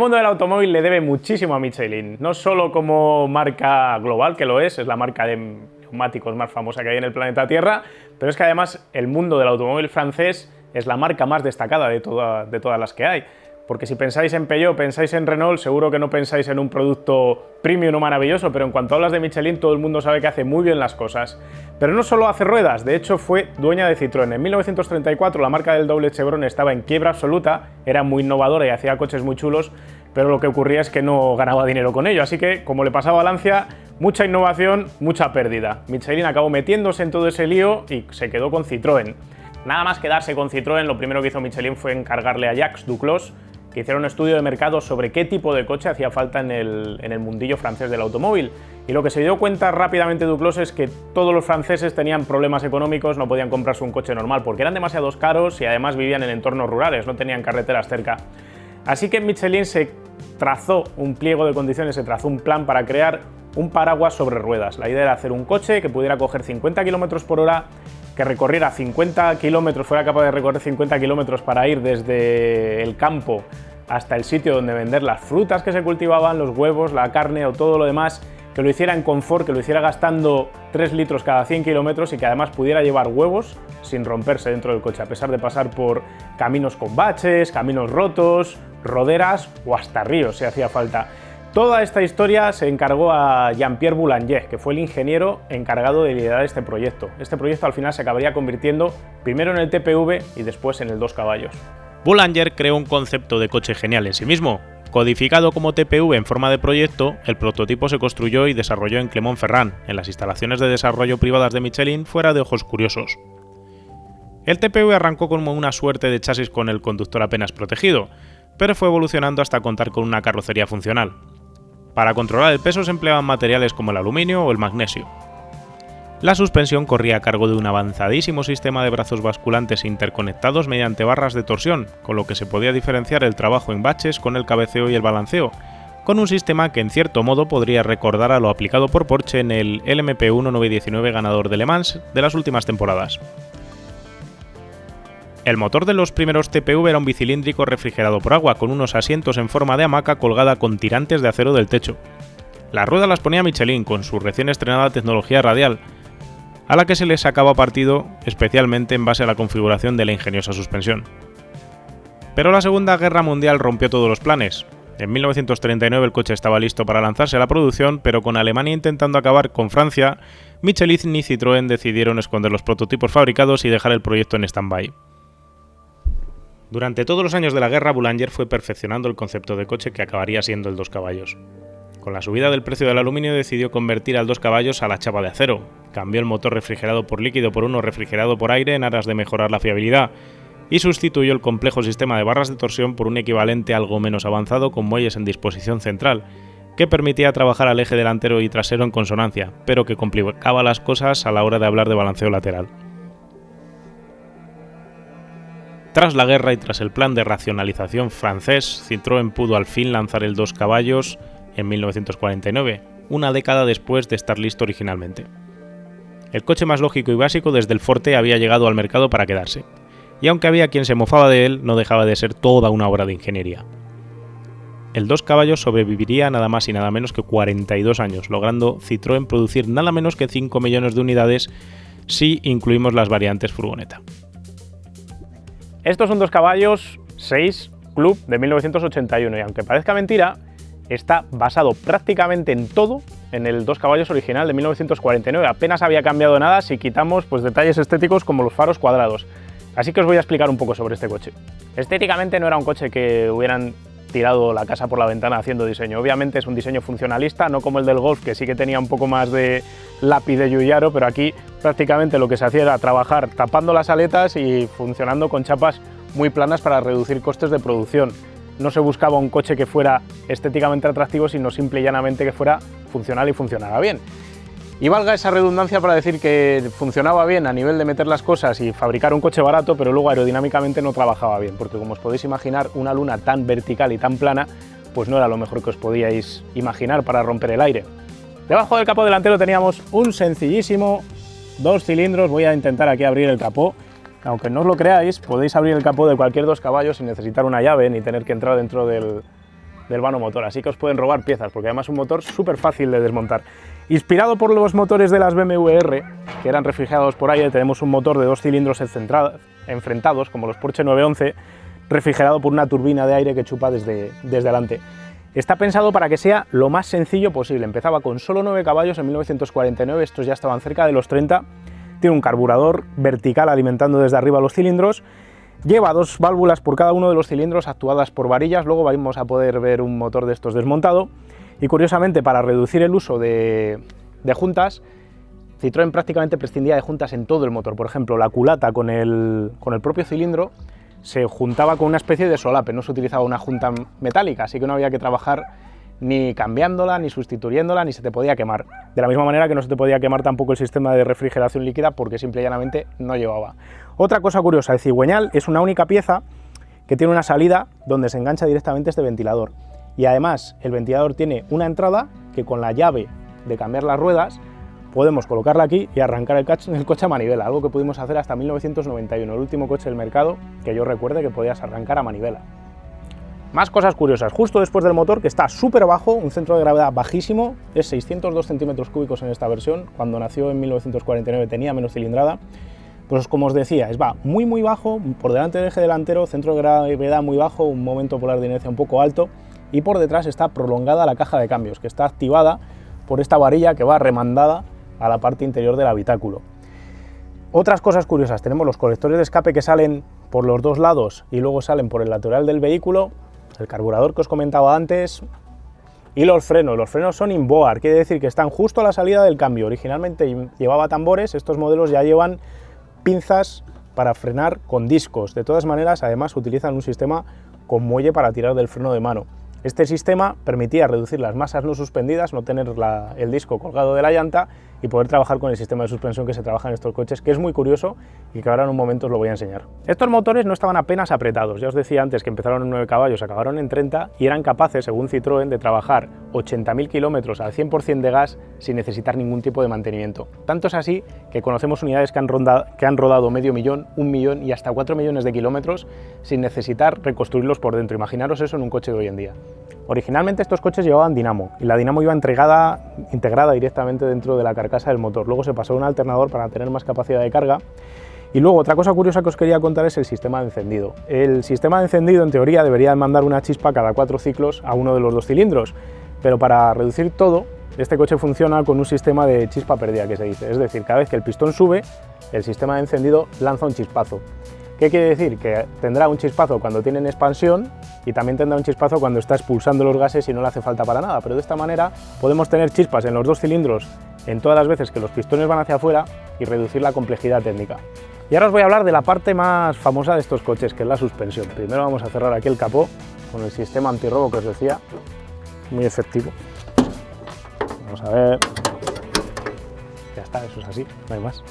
mundo del automóvil le debe muchísimo a Michelin, no solo como marca global, que lo es la marca de neumáticos más famosa que hay en el planeta Tierra, pero es que además el mundo del automóvil francés es la marca más destacada de todas las que hay. Porque si pensáis en Peugeot, pensáis en Renault, seguro que no pensáis en un producto premium o maravilloso, pero en cuanto hablas de Michelin, todo el mundo sabe que hace muy bien las cosas. Pero no solo hace ruedas, de hecho fue dueña de Citroën. En 1934 la marca del doble chevron estaba en quiebra absoluta, era muy innovadora y hacía coches muy chulos, pero lo que ocurría es que no ganaba dinero con ello, así que, como le pasaba a Lancia, mucha innovación, mucha pérdida. Michelin acabó metiéndose en todo ese lío y se quedó con Citroën. Nada más quedarse con Citroën, lo primero que hizo Michelin fue encargarle a Jacques Duclos que hiciera un estudio de mercado sobre qué tipo de coche hacía falta en el mundillo francés del automóvil. Y lo que se dio cuenta rápidamente Duclos es que todos los franceses tenían problemas económicos, no podían comprarse un coche normal porque eran demasiado caros y además vivían en entornos rurales, no tenían carreteras cerca. Así que Michelin se trazó un pliego de condiciones, se trazó un plan para crear un paraguas sobre ruedas. La idea era hacer un coche que pudiera coger 50 km por hora, que recorriera 50 kilómetros, fuera capaz de recorrer 50 kilómetros para ir desde el campo hasta el sitio donde vender las frutas que se cultivaban, los huevos, la carne o todo lo demás, que lo hiciera en confort, que lo hiciera gastando 3 litros cada 100 kilómetros y que además pudiera llevar huevos sin romperse dentro del coche, a pesar de pasar por caminos con baches, caminos rotos, roderas o hasta ríos si hacía falta. Toda esta historia se encargó a Jean-Pierre Boulanger, que fue el ingeniero encargado de liderar este proyecto. Este proyecto al final se acabaría convirtiendo primero en el TPV y después en el 2 caballos. Boulanger creó un concepto de coche genial en sí mismo. Codificado como TPV en forma de proyecto, el prototipo se construyó y desarrolló en Clermont-Ferrand, en las instalaciones de desarrollo privadas de Michelin, fuera de ojos curiosos. El TPV arrancó como una suerte de chasis con el conductor apenas protegido, pero fue evolucionando hasta contar con una carrocería funcional. Para controlar el peso se empleaban materiales como el aluminio o el magnesio. La suspensión corría a cargo de un avanzadísimo sistema de brazos basculantes interconectados mediante barras de torsión, con lo que se podía diferenciar el trabajo en baches con el cabeceo y el balanceo, con un sistema que en cierto modo podría recordar a lo aplicado por Porsche en el LMP1 919 ganador de Le Mans de las últimas temporadas. El motor de los primeros TPV era un bicilíndrico refrigerado por agua, con unos asientos en forma de hamaca colgada con tirantes de acero del techo. Las ruedas las ponía Michelin con su recién estrenada tecnología radial, a la que se le sacaba partido especialmente en base a la configuración de la ingeniosa suspensión. Pero la Segunda Guerra Mundial rompió todos los planes. En 1939 el coche estaba listo para lanzarse a la producción, pero con Alemania intentando acabar con Francia, Michelin y Citroën decidieron esconder los prototipos fabricados y dejar el proyecto en stand-by. Durante todos los años de la guerra, Boulanger fue perfeccionando el concepto de coche que acabaría siendo el 2 caballos. Con la subida del precio del aluminio decidió convertir al 2 caballos a la chapa de acero, cambió el motor refrigerado por líquido por uno refrigerado por aire en aras de mejorar la fiabilidad, y sustituyó el complejo sistema de barras de torsión por un equivalente algo menos avanzado con muelles en disposición central, que permitía trabajar al eje delantero y trasero en consonancia, pero que complicaba las cosas a la hora de hablar de balanceo lateral. Tras la guerra y tras el plan de racionalización francés, Citroën pudo al fin lanzar el 2 caballos en 1949, una década después de estar listo originalmente. El coche más lógico y básico desde el Forte había llegado al mercado para quedarse, y aunque había quien se mofaba de él, no dejaba de ser toda una obra de ingeniería. El 2 caballos sobreviviría nada más y nada menos que 42 años, logrando Citroën producir nada menos que 5 millones de unidades si incluimos las variantes furgoneta. Estos son 2 caballos 6 Club de 1981 y aunque parezca mentira, está basado prácticamente en todo en el 2 caballos original de 1949. Apenas había cambiado nada si quitamos detalles estéticos como los faros cuadrados. Así que os voy a explicar un poco sobre este coche. Estéticamente no era un coche que hubieran tirado la casa por la ventana haciendo diseño. Obviamente es un diseño funcionalista, no como el del Golf, que sí que tenía un poco más de lápiz de Giugiaro, pero aquí prácticamente lo que se hacía era trabajar tapando las aletas y funcionando con chapas muy planas para reducir costes de producción. No se buscaba un coche que fuera estéticamente atractivo, sino simple y llanamente que fuera funcional y funcionara bien. Y valga esa redundancia para decir que funcionaba bien a nivel de meter las cosas y fabricar un coche barato, pero luego aerodinámicamente no trabajaba bien, porque como os podéis imaginar, una luna tan vertical y tan plana, pues no era lo mejor que os podíais imaginar para romper el aire. Debajo del capó delantero teníamos un sencillísimo 2 cilindros, voy a intentar aquí abrir el capó. Aunque no os lo creáis, podéis abrir el capó de cualquier 2 caballos sin necesitar una llave ni tener que entrar dentro del del vano motor, así que os pueden robar piezas, porque además es un motor súper fácil de desmontar. Inspirado por los motores de las BMW R, que eran refrigerados por aire, tenemos un motor de 2 cilindros enfrentados, como los Porsche 911, refrigerado por una turbina de aire que chupa desde delante. Está pensado para que sea lo más sencillo posible. Empezaba con solo 9 caballos en 1949, estos ya estaban cerca de los 30. Tiene un carburador vertical alimentando desde arriba los cilindros. Lleva 2 válvulas por cada uno de los cilindros actuadas por varillas. Luego vamos a poder ver un motor de estos desmontado. Y curiosamente, para reducir el uso de juntas, Citroën prácticamente prescindía de juntas en todo el motor. Por ejemplo, la culata con el propio cilindro se juntaba con una especie de solape, no se utilizaba una junta metálica, así que no había que trabajar ni cambiándola, ni sustituyéndola, ni se te podía quemar. De la misma manera que no se te podía quemar tampoco el sistema de refrigeración líquida, porque simple y llanamente no llevaba. Otra cosa curiosa, el cigüeñal es una única pieza que tiene una salida donde se engancha directamente este ventilador. Y además el ventilador tiene una entrada que con la llave de cambiar las ruedas podemos colocarla aquí y arrancar el coche a manivela, algo que pudimos hacer hasta 1991, el último coche del mercado que yo recuerde que podías arrancar a manivela. Más cosas curiosas, justo después del motor, que está súper bajo, un centro de gravedad bajísimo, es 602 centímetros cúbicos en esta versión, cuando nació en 1949 tenía menos cilindrada, pues como os decía, va muy bajo, por delante del eje delantero, centro de gravedad muy bajo, un momento polar de inercia un poco alto, y por detrás está prolongada la caja de cambios, que está activada por esta varilla que va remandada a la parte interior del habitáculo. Otras cosas curiosas, tenemos los colectores de escape que salen por los dos lados y luego salen por el lateral del vehículo, el carburador que os comentaba antes, y los frenos son inboard, quiere decir que están justo a la salida del cambio. Originalmente llevaba tambores, estos modelos ya llevan pinzas para frenar con discos. De todas maneras, además utilizan un sistema con muelle para tirar del freno de mano. Este sistema permitía reducir las masas no suspendidas, no tener el disco colgado de la llanta y poder trabajar con el sistema de suspensión que se trabaja en estos coches, que es muy curioso y que ahora en un momento os lo voy a enseñar. Estos motores no estaban apenas apretados, ya os decía antes que empezaron en 9 caballos, acabaron en 30 y eran capaces, según Citroën, de trabajar 80.000 kilómetros al 100% de gas sin necesitar ningún tipo de mantenimiento. Tanto es así que conocemos unidades que han rodado medio millón, 1 millón y hasta 4 millones de kilómetros sin necesitar reconstruirlos por dentro. Imaginaros eso en un coche de hoy en día. Originalmente estos coches llevaban dinamo y la dinamo iba integrada directamente dentro de la carcasa del motor. Luego se pasó a un alternador para tener más capacidad de carga. Y luego otra cosa curiosa que os quería contar es el sistema de encendido. El sistema de encendido en teoría debería mandar una chispa cada 4 ciclos a uno de los 2 cilindros, pero para reducir todo, este coche funciona con un sistema de chispa perdida que se dice. Es decir, cada vez que el pistón sube, el sistema de encendido lanza un chispazo. ¿Qué quiere decir? Que tendrá un chispazo cuando tienen expansión y también tendrá un chispazo cuando está expulsando los gases y no le hace falta para nada, pero de esta manera podemos tener chispas en los 2 cilindros en todas las veces que los pistones van hacia afuera y reducir la complejidad técnica. Y ahora os voy a hablar de la parte más famosa de estos coches, que es la suspensión. Primero vamos a cerrar aquí el capó con el sistema antirrobo que os decía, muy efectivo. Vamos a ver, ya está, eso es así, no hay más.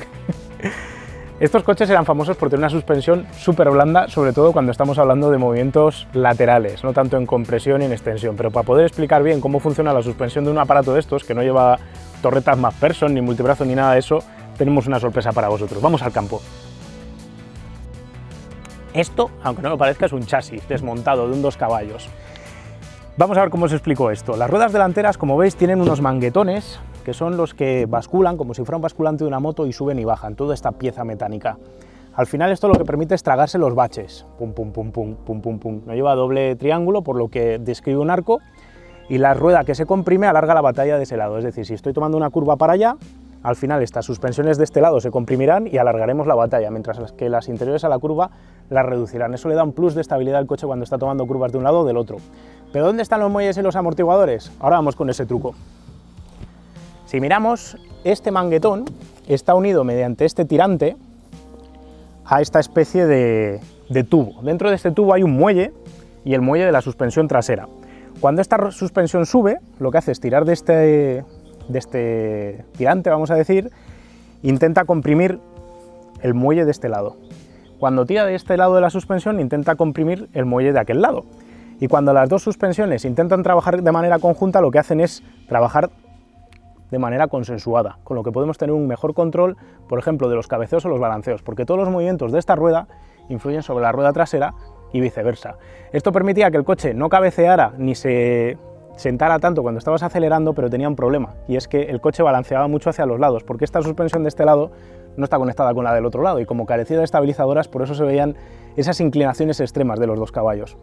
Estos coches eran famosos por tener una suspensión súper blanda, sobre todo cuando estamos hablando de movimientos laterales, no tanto en compresión y en extensión. Pero para poder explicar bien cómo funciona la suspensión de un aparato de estos, que no lleva torretas McPherson, ni multibrazo, ni nada de eso, tenemos una sorpresa para vosotros. Vamos al campo. Esto, aunque no lo parezca, es un chasis desmontado de un 2 caballos. Vamos a ver cómo os explico esto. Las ruedas delanteras, como veis, tienen unos manguetones que son los que basculan como si fuera un basculante de una moto y suben y bajan toda esta pieza mecánica. Al final esto lo que permite es tragarse los baches, pum pum pum pum pum pum pum. No lleva doble triángulo, por lo que describe un arco, y la rueda que se comprime alarga la batalla de ese lado. Es decir, si estoy tomando una curva para allá, al final estas suspensiones de este lado se comprimirán y alargaremos la batalla, mientras que las interiores a la curva las reducirán. Eso le da un plus de estabilidad al coche cuando está tomando curvas de un lado o del otro. ¿Pero dónde están los muelles y los amortiguadores? Ahora vamos con ese truco. Si miramos, este manguetón está unido mediante este tirante a esta especie de tubo. Dentro de este tubo hay un muelle y el muelle de la suspensión trasera. Cuando esta suspensión sube, lo que hace es tirar de este tirante, vamos a decir, intenta comprimir el muelle de este lado. Cuando tira de este lado de la suspensión, intenta comprimir el muelle de aquel lado. Y cuando las dos suspensiones intentan trabajar de manera conjunta, lo que hacen es trabajar de manera consensuada, con lo que podemos tener un mejor control, por ejemplo, de los cabeceos o los balanceos, porque todos los movimientos de esta rueda influyen sobre la rueda trasera y viceversa. Esto permitía que el coche no cabeceara ni se sentara tanto cuando estabas acelerando, pero tenía un problema, y es que el coche balanceaba mucho hacia los lados, porque esta suspensión de este lado no está conectada con la del otro lado, y como carecía de estabilizadoras, por eso se veían esas inclinaciones extremas de los dos caballos.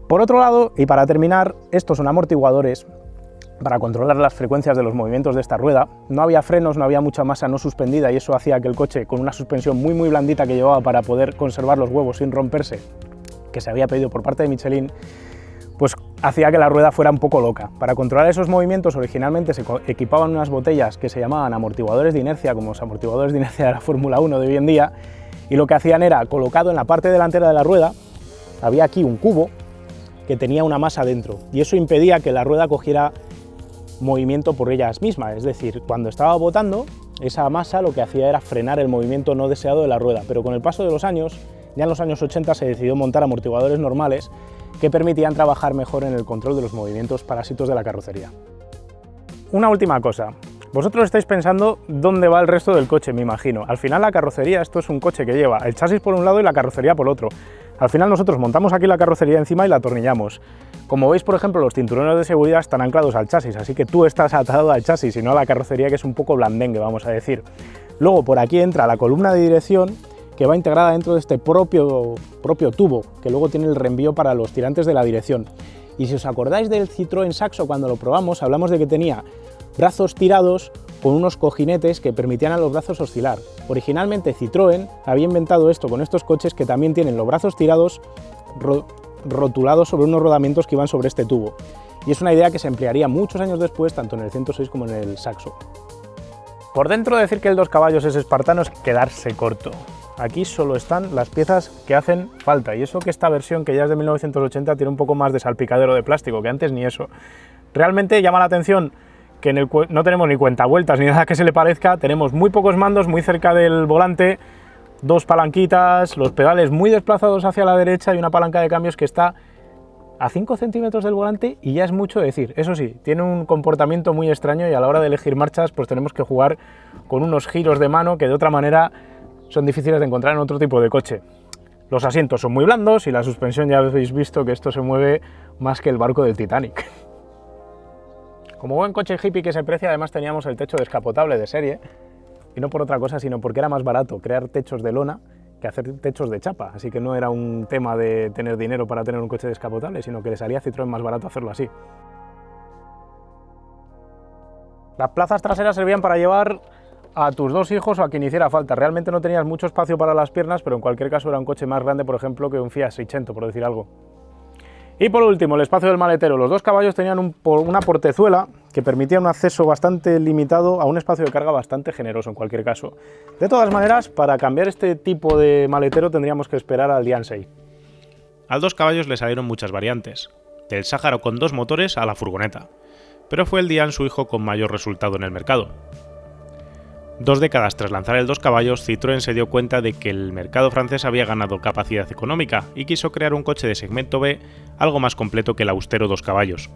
Por otro lado, y para terminar, estos son amortiguadores para controlar las frecuencias de los movimientos de esta rueda. No había frenos, no había mucha masa no suspendida, y eso hacía que el coche, con una suspensión muy blandita que llevaba para poder conservar los huevos sin romperse, que se había pedido por parte de Michelin, pues hacía que la rueda fuera un poco loca. Para controlar esos movimientos originalmente se equipaban unas botellas que se llamaban amortiguadores de inercia, como los amortiguadores de inercia de la Fórmula 1 de hoy en día, y lo que hacían era, colocado en la parte delantera de la rueda, había aquí un cubo que tenía una masa dentro, y eso impedía que la rueda cogiera movimiento por ellas mismas, es decir, cuando estaba botando, esa masa lo que hacía era frenar el movimiento no deseado de la rueda, pero con el paso de los años, ya en los años 80 se decidió montar amortiguadores normales que permitían trabajar mejor en el control de los movimientos parásitos de la carrocería. Una última cosa, vosotros estáis pensando dónde va el resto del coche, me imagino. Al final la carrocería, esto es un coche que lleva el chasis por un lado y la carrocería por otro. Al final nosotros montamos aquí la carrocería encima y la atornillamos. Como veis, por ejemplo, los cinturones de seguridad están anclados al chasis, así que tú estás atado al chasis y no a la carrocería, que es un poco blandengue, vamos a decir. Luego por aquí entra la columna de dirección, que va integrada dentro de este propio tubo, que luego tiene el reenvío para los tirantes de la dirección. Y si os acordáis del Citroën Saxo, cuando lo probamos, hablamos de que tenía brazos tirados con unos cojinetes que permitían a los brazos oscilar. Originalmente Citroën había inventado esto con estos coches, que también tienen los brazos tirados rotulados sobre unos rodamientos que iban sobre este tubo. Y es una idea que se emplearía muchos años después, tanto en el 106 como en el Saxo. Por dentro, decir que el 2 caballos es espartano es quedarse corto. Aquí solo están las piezas que hacen falta, y eso que esta versión, que ya es de 1980, tiene un poco más de salpicadero de plástico, que antes ni eso. Realmente llama la atención que no tenemos ni cuentavueltas ni nada que se le parezca, tenemos muy pocos mandos muy cerca del volante, dos palanquitas, los pedales muy desplazados hacia la derecha y una palanca de cambios que está a 5 centímetros del volante, y ya es mucho decir. Eso sí, tiene un comportamiento muy extraño, y a la hora de elegir marchas pues tenemos que jugar con unos giros de mano que de otra manera son difíciles de encontrar en otro tipo de coche. Los asientos son muy blandos y la suspensión, ya habéis visto que esto se mueve más que el barco del Titanic. Como buen coche hippie que se precia, además teníamos el techo descapotable de serie, y no por otra cosa, sino porque era más barato crear techos de lona que hacer techos de chapa, así que no era un tema de tener dinero para tener un coche descapotable, sino que le salía a Citroën más barato hacerlo así. Las plazas traseras servían para llevar a tus dos hijos o a quien hiciera falta. Realmente no tenías mucho espacio para las piernas, pero en cualquier caso era un coche más grande, por ejemplo, que un Fiat 600, por decir algo. Y por último, el espacio del maletero. Los 2 caballos tenían una portezuela que permitía un acceso bastante limitado a un espacio de carga bastante generoso en cualquier caso. De todas maneras, para cambiar este tipo de maletero tendríamos que esperar al Dian 6. Al 2 caballos le salieron muchas variantes, del Sáhara con 2 motores a la furgoneta, pero fue el Dian su hijo con mayor resultado en el mercado. 2 décadas tras lanzar el 2 caballos, Citroën se dio cuenta de que el mercado francés había ganado capacidad económica y quiso crear un coche de segmento B algo más completo que el austero 2 caballos.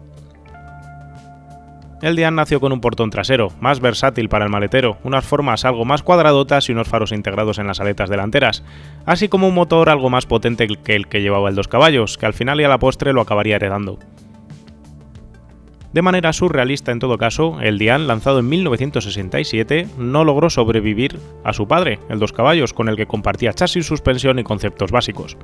El Dian nació con un portón trasero, más versátil para el maletero, unas formas algo más cuadradotas y unos faros integrados en las aletas delanteras, así como un motor algo más potente que el que llevaba el 2 caballos, que al final y a la postre lo acabaría heredando. De manera surrealista en todo caso, el Dian, lanzado en 1967, no logró sobrevivir a su padre, el 2 caballos, con el que compartía chasis, suspensión y conceptos básicos.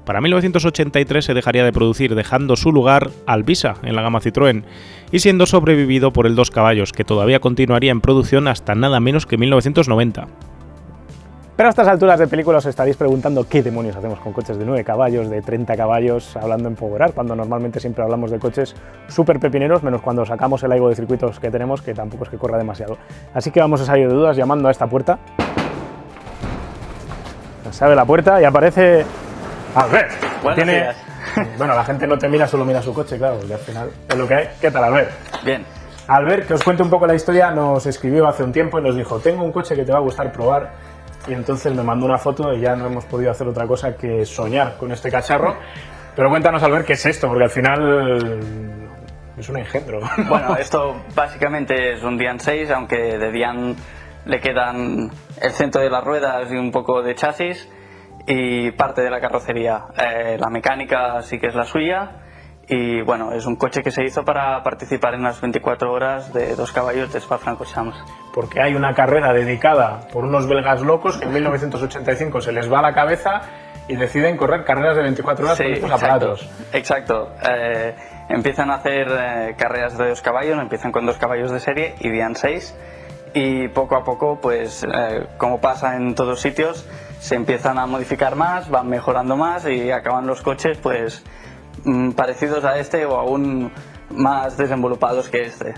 Para 1983 se dejaría de producir, dejando su lugar al Visa en la gama Citroën, y siendo sobrevivido por el 2 caballos, que todavía continuaría en producción hasta nada menos que 1990. Pero a estas alturas de película os estaréis preguntando qué demonios hacemos con coches de 9 caballos, de 30 caballos, hablando en Power Art, cuando normalmente siempre hablamos de coches súper pepineros, menos cuando sacamos el aigo de circuitos que tenemos, que tampoco es que corra demasiado. Así que vamos a salir de dudas llamando a esta puerta. Se abre la puerta y aparece Albert. Buenos días. Bueno, la gente no te mira, solo mira su coche, claro, porque al final es lo que hay. ¿Qué tal, Albert? Bien. Albert, que os cuente un poco la historia, nos escribió hace un tiempo y nos dijo: tengo un coche que te va a gustar probar. Y entonces me mandó una foto y ya no hemos podido hacer otra cosa que soñar con este cacharro. Pero cuéntanos, Albert, qué es esto, porque al final es un engendro. Bueno, esto básicamente es un Dian 6, aunque de Dian le quedan el centro de las ruedas y un poco de chasis. y parte de la carrocería. La mecánica sí que es la suya. Y bueno, es un coche que se hizo para participar en las 24 horas de 2 caballos de Spa-Francorchamps. Porque hay una carrera dedicada por unos belgas locos que en 1985 se les va la cabeza y deciden correr carreras de 24 horas con estos aparatos. Exacto. Empiezan a hacer carreras de 2 caballos, empiezan con 2 caballos de serie y irían 6. Y poco a poco, pues como pasa en todos sitios, se empiezan a modificar más, van mejorando más y acaban los coches pues parecidos a este o aún más desenvolupados que este.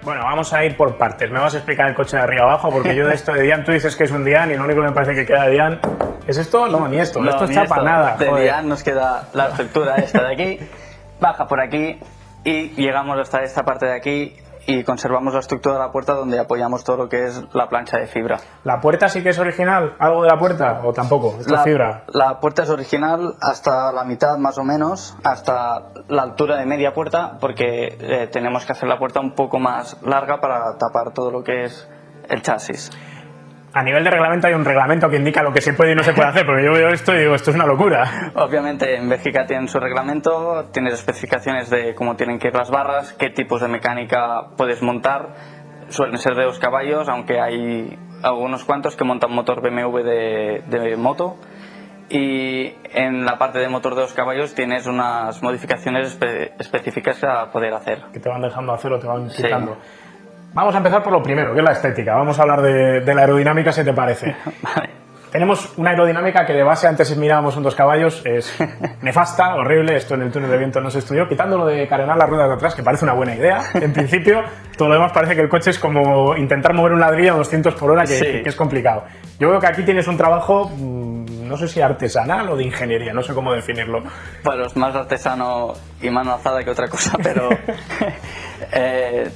Bueno, vamos a ir por partes. Me vas a explicar el coche de arriba abajo, porque yo de esto de Dian, tú dices que es un Dian y lo único que me parece que queda de Dian ¿es esto? No, ni esto. No, esto es ni chapa, esto. nada. De Joder. Dian nos queda la estructura esta de aquí, baja por aquí y llegamos hasta esta parte de aquí y conservamos la estructura de la puerta donde apoyamos todo lo que es la plancha de fibra. ¿La puerta sí que es original? ¿Algo de la puerta? ¿O tampoco? ¿Esto es fibra? La puerta es original hasta la mitad más o menos, hasta la altura de media puerta, porque tenemos que hacer la puerta un poco más larga para tapar todo lo que es el chasis. A nivel de reglamento hay un reglamento que indica lo que se puede y no se puede hacer, porque yo veo esto y digo, esto es una locura. Obviamente en Bélgica tienen su reglamento, tienes especificaciones de cómo tienen que ir las barras, qué tipos de mecánica puedes montar. Suelen ser de 2 caballos, aunque hay algunos cuantos que montan motor BMW de moto. Y en la parte de motor de 2 caballos tienes unas modificaciones específicas a poder hacer. Que te van dejando hacer o te van Sí. quitando. Vamos a empezar por lo primero, que es la estética. Vamos a hablar de la aerodinámica, si te parece. Vale. Tenemos una aerodinámica que de base, antes mirábamos un 2 caballos, es nefasta, horrible. Esto en el túnel de viento no se estudió. Quitándolo de carenar las ruedas de atrás, que parece una buena idea. En principio, todo lo demás parece que el coche es como intentar mover un ladrillo a 200 por hora, que, Sí. que es complicado. Yo veo que aquí tienes un trabajo, no sé si artesanal o de ingeniería, no sé cómo definirlo. Bueno, es más artesano y mano alzada que otra cosa, pero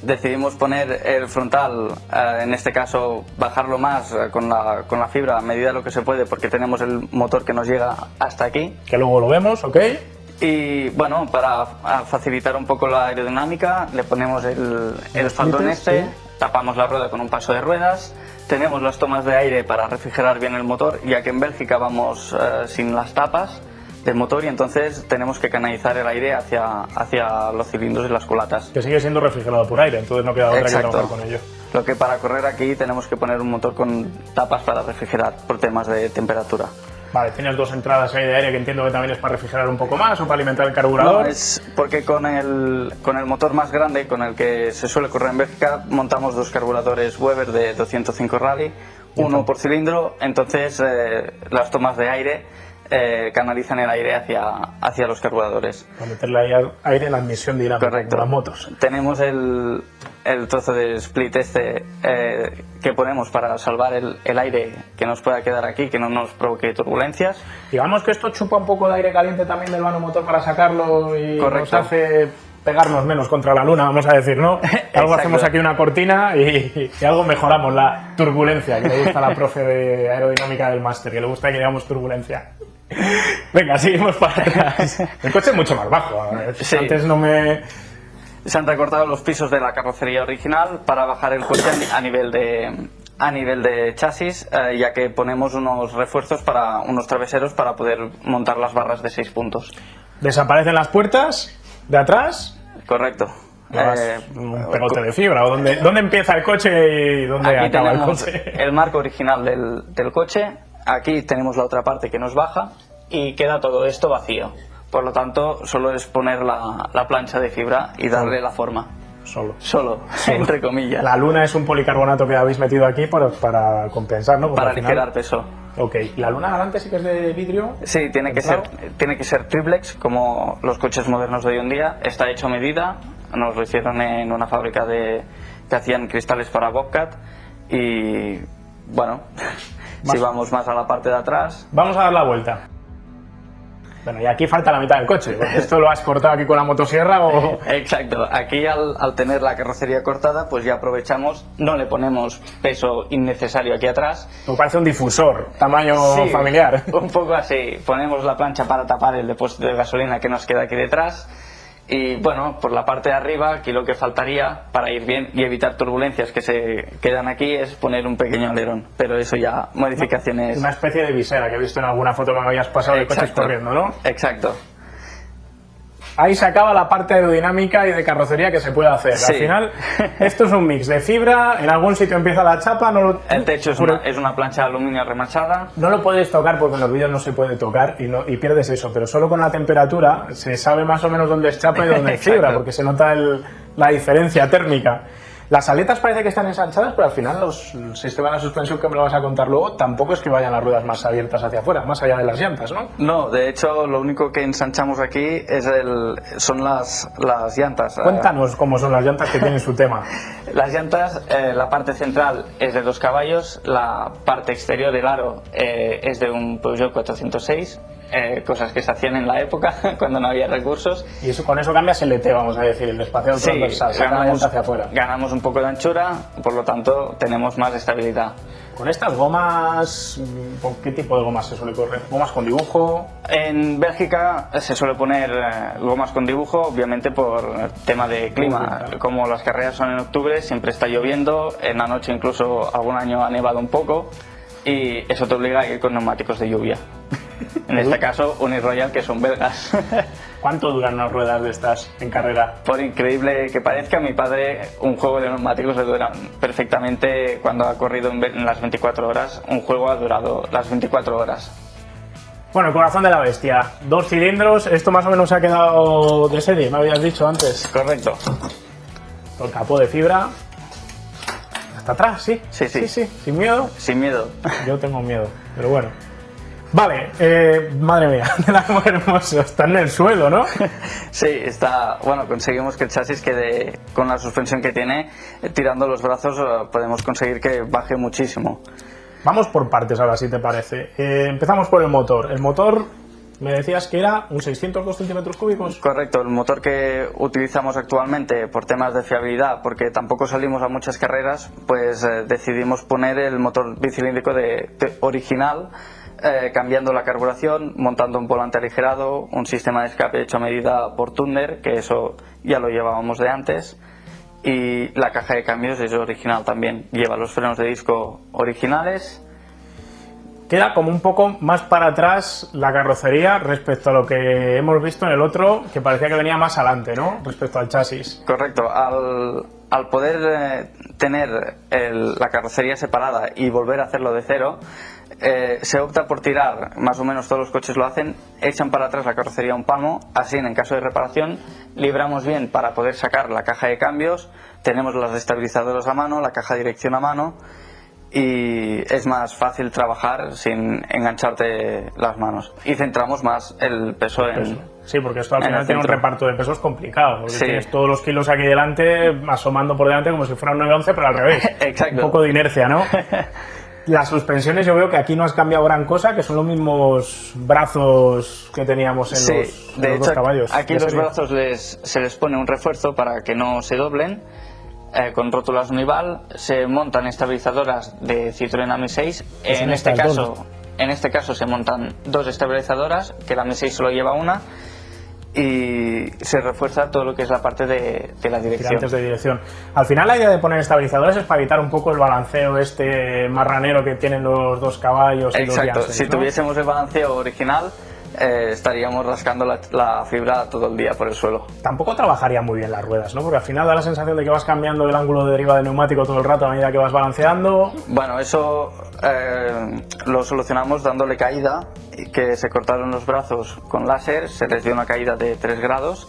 decidimos poner el frontal, en este caso bajarlo más con la fibra a medida de lo que se puede, porque tenemos el motor que nos llega hasta aquí. Que luego lo vemos, ¿ok? Y bueno, para facilitar un poco la aerodinámica, le ponemos el faldón este, sí. tapamos la rueda con un paso de ruedas, tenemos las tomas de aire para refrigerar bien el motor, ya que en Bélgica vamos sin las tapas del motor y entonces tenemos que canalizar el aire hacia los cilindros y las culatas. Que sigue siendo refrigerado por aire, entonces no queda otra que Exacto. trabajar con ello. Lo que para correr aquí tenemos que poner un motor con tapas para refrigerar por temas de temperatura. Vale, tienes 2 entradas ahí de aire que entiendo que también es para refrigerar un poco más o para alimentar el carburador. No, es porque con el motor más grande, con el que se suele correr en Bélgica, montamos 2 carburadores Weber de 205 Rally, uno por cilindro, entonces las tomas de aire canalizan el aire hacia los carburadores. Para meterle ahí aire en la admisión dinámica, Correcto. como las motos. Tenemos el trozo de split este que ponemos para salvar el aire que nos pueda quedar aquí, que no nos provoque turbulencias. Digamos que esto chupa un poco de aire caliente también del vano motor para sacarlo y Correcto. nos hace pegarnos menos contra la luna, vamos a decir, ¿no? Algo Exacto. hacemos aquí una cortina y algo mejoramos la turbulencia, que le gusta a la profe de aerodinámica del máster, que le gusta que digamos turbulencia. Venga, seguimos para atrás. El coche es mucho más bajo. Sí. Antes no me... Se han recortado los pisos de la carrocería original para bajar el coche a nivel de chasis, ya que ponemos unos refuerzos para unos traveseros para poder montar las barras de 6 puntos. Desaparecen las puertas de atrás. Correcto. Un pegote de fibra. ¿O dónde empieza el coche y dónde Aquí acaba el tenemos coche? el marco original del coche. Aquí tenemos la otra parte que nos baja y queda todo esto vacío. Por lo tanto, solo es poner la plancha de fibra y darle la forma. Solo, entre comillas. La luna es un policarbonato que habéis metido aquí para compensar, ¿no? Porque Para al final- aligerar peso. Ok, ¿la luna adelante sí que es de vidrio? Sí, tiene que ser triplex, como los coches modernos de hoy en día. Está hecho a medida. Nos lo hicieron en una fábrica que hacían cristales para Bobcat. Y bueno, si vamos más a la parte de atrás. Vamos a dar la vuelta. Bueno, y aquí falta la mitad del coche. porque ¿Esto lo has cortado aquí con la motosierra o...? Exacto, aquí al tener la carrocería cortada, pues ya aprovechamos, no le ponemos peso innecesario aquí atrás. Me parece un difusor, tamaño Sí, familiar. Un poco así, ponemos la plancha para tapar el depósito de gasolina que nos queda aquí detrás Y bueno, por la parte de arriba, aquí lo que faltaría para ir bien y evitar turbulencias que se quedan aquí es poner un pequeño alerón, pero eso ya, modificaciones... Una especie de visera que he visto en alguna foto que me habías pasado de coches corriendo, ¿no? Exacto. Ahí se acaba la parte aerodinámica y de carrocería que se puede hacer. Sí. Al final, esto es un mix de fibra, en algún sitio empieza la chapa... El techo es una plancha de aluminio remachada. No lo puedes tocar porque en los vídeos no se puede tocar y pierdes eso, pero solo con la temperatura se sabe más o menos dónde es chapa y dónde es fibra, porque se nota la diferencia térmica. Las aletas parece que están ensanchadas, pero al final el sistema de la suspensión, que me lo vas a contar luego, tampoco es que vayan las ruedas más abiertas hacia afuera, más allá de las llantas, ¿no? No, de hecho lo único que ensanchamos aquí son las llantas. Cuéntanos cómo son las llantas, que tienen su tema. Las llantas, la parte central es de 2 caballos, la parte exterior del aro es de un Peugeot 406, cosas que se hacían en la época cuando no había recursos. Y eso, con eso cambias el ET, vamos a decir, el espacio transversal, saca la llanta hacia afuera. Ganamos un poco de anchura, por lo tanto tenemos más estabilidad. Con estas gomas, ¿con qué tipo de gomas se suele correr? ¿Gomas con dibujo? En Bélgica se suele poner gomas con dibujo, obviamente por tema de clima. Como las carreras son en octubre, siempre está lloviendo, en la noche incluso algún año ha nevado un poco y eso te obliga a ir con neumáticos de lluvia. En este caso, Uniroyal, que son belgas. ¿Cuánto duran unas ruedas de estas en carrera? Por increíble que parezca, a mi padre un juego de neumáticos le dura perfectamente. Cuando ha corrido en las 24 horas, un juego ha durado las 24 horas. Bueno, el corazón de la bestia, 2 cilindros, esto más o menos se ha quedado de serie, me habías dicho antes. Correcto. El capó de fibra. ¿Hasta atrás? Sí. Sí. ¿Sin miedo? Sin miedo. Yo tengo miedo, pero bueno. Vale, madre mía, muy hermoso, está en el suelo, ¿no? Sí, está, bueno, conseguimos que el chasis quede, con la suspensión que tiene, tirando los brazos podemos conseguir que baje muchísimo. Vamos por partes ahora, si te parece. Empezamos por el motor. El motor, me decías que era un 602 centímetros cúbicos. Correcto, el motor que utilizamos actualmente por temas de fiabilidad, porque tampoco salimos a muchas carreras, pues decidimos poner el motor bicilíndrico original, cambiando la carburación, montando un volante aligerado, un sistema de escape hecho a medida por Thunder, que eso ya lo llevábamos de antes, y la caja de cambios es original también, lleva los frenos de disco originales. Queda como un poco más para atrás la carrocería respecto a lo que hemos visto en el otro, que parecía que venía más adelante, ¿no? Respecto al chasis. Correcto, al poder tener la carrocería separada y volver a hacerlo de cero, se opta por tirar, más o menos todos los coches lo hacen, echan para atrás la carrocería un palmo, así en caso de reparación libramos bien para poder sacar la caja de cambios, tenemos los estabilizadores a mano, la caja de dirección a mano y es más fácil trabajar sin engancharte las manos y centramos más el peso en... Sí, porque esto al final tiene un reparto de pesos complicado, porque tienes todos los kilos aquí delante asomando por delante como si fuera un 911, pero al revés. Exacto. Un poco de inercia, ¿no? Las suspensiones, yo veo que aquí no has cambiado gran cosa, que son los mismos brazos que teníamos en los dos caballos. Aquí los brazos se les pone un refuerzo para que no se doblen, con rótulas Unival, se montan estabilizadoras de Citroën AMI 6. En este caso se montan 2 estabilizadoras, que la AMI 6 solo lleva una, y se refuerza todo lo que es la parte de la dirección. Tirantes de dirección. Al final la idea de poner estabilizadores es para evitar un poco el balanceo marranero que tienen los 2 caballos. Exacto, y los Janssens, si tuviésemos el balanceo original estaríamos rascando la fibra todo el día por el suelo. Tampoco trabajaría muy bien las ruedas, ¿no? Porque al final da la sensación de que vas cambiando el ángulo de deriva del neumático todo el rato a medida que vas balanceando. Bueno, eso lo solucionamos dándole caída, que se cortaron los brazos con láser, se les dio una caída de 3 grados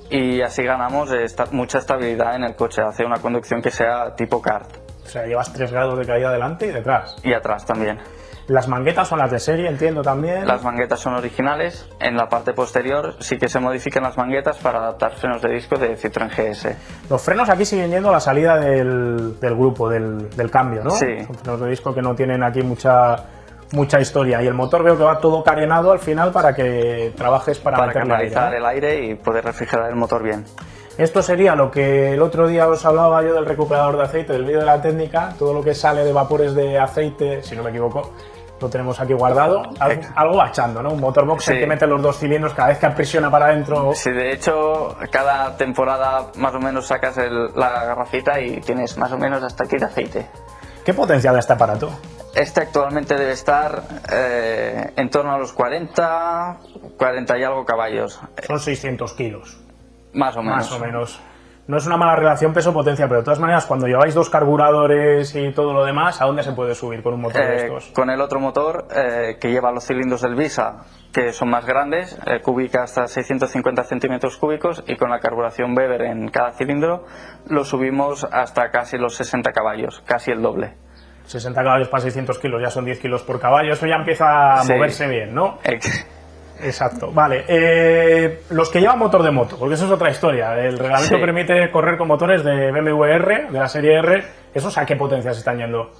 y así ganamos mucha estabilidad en el coche, hace una conducción que sea tipo kart. O sea, llevas 3 grados de caída delante y detrás. Y atrás también. Las manguetas son las de serie, entiendo también. Las manguetas son originales. En la parte posterior sí que se modifican las manguetas para adaptar frenos de disco de Citroën GS. Los frenos aquí siguen yendo a la salida del grupo, del cambio, ¿no? Sí. Son frenos de disco que no tienen aquí mucha historia. Y el motor veo que va todo carenado al final para que trabajes para canalizar el aire y poder refrigerar el motor bien. Esto sería lo que el otro día os hablaba yo del recuperador de aceite, del vídeo de la técnica, todo lo que sale de vapores de aceite, si no me equivoco, Lo tenemos aquí guardado. Algo bachando, ¿no? Un motor boxer Sí. que mete los 2 cilindros cada vez que aprisiona para adentro. Sí, de hecho, cada temporada más o menos sacas la garrafita y tienes más o menos hasta aquí de aceite. ¿Qué potencia da este aparato? Este actualmente debe estar en torno a los 40 y algo caballos, Son 600 kilos. más o menos. Más o menos. No es una mala relación peso-potencia, pero de todas maneras, cuando lleváis 2 carburadores y todo lo demás, ¿a dónde se puede subir con un motor de estos? Con el otro motor que lleva los cilindros del Visa, que son más grandes, cúbica hasta 650 centímetros cúbicos, y con la carburación Weber en cada cilindro lo subimos hasta casi los 60 caballos, casi el doble. 60 caballos para 600 kilos, ya son 10 kilos por caballo, eso ya empieza a Sí. moverse bien, ¿no? Exacto, vale. Los que llevan motor de moto, porque eso es otra historia. El reglamento Sí. permite correr con motores de BMW R, de la serie R. ¿Esos a qué potencias están yendo?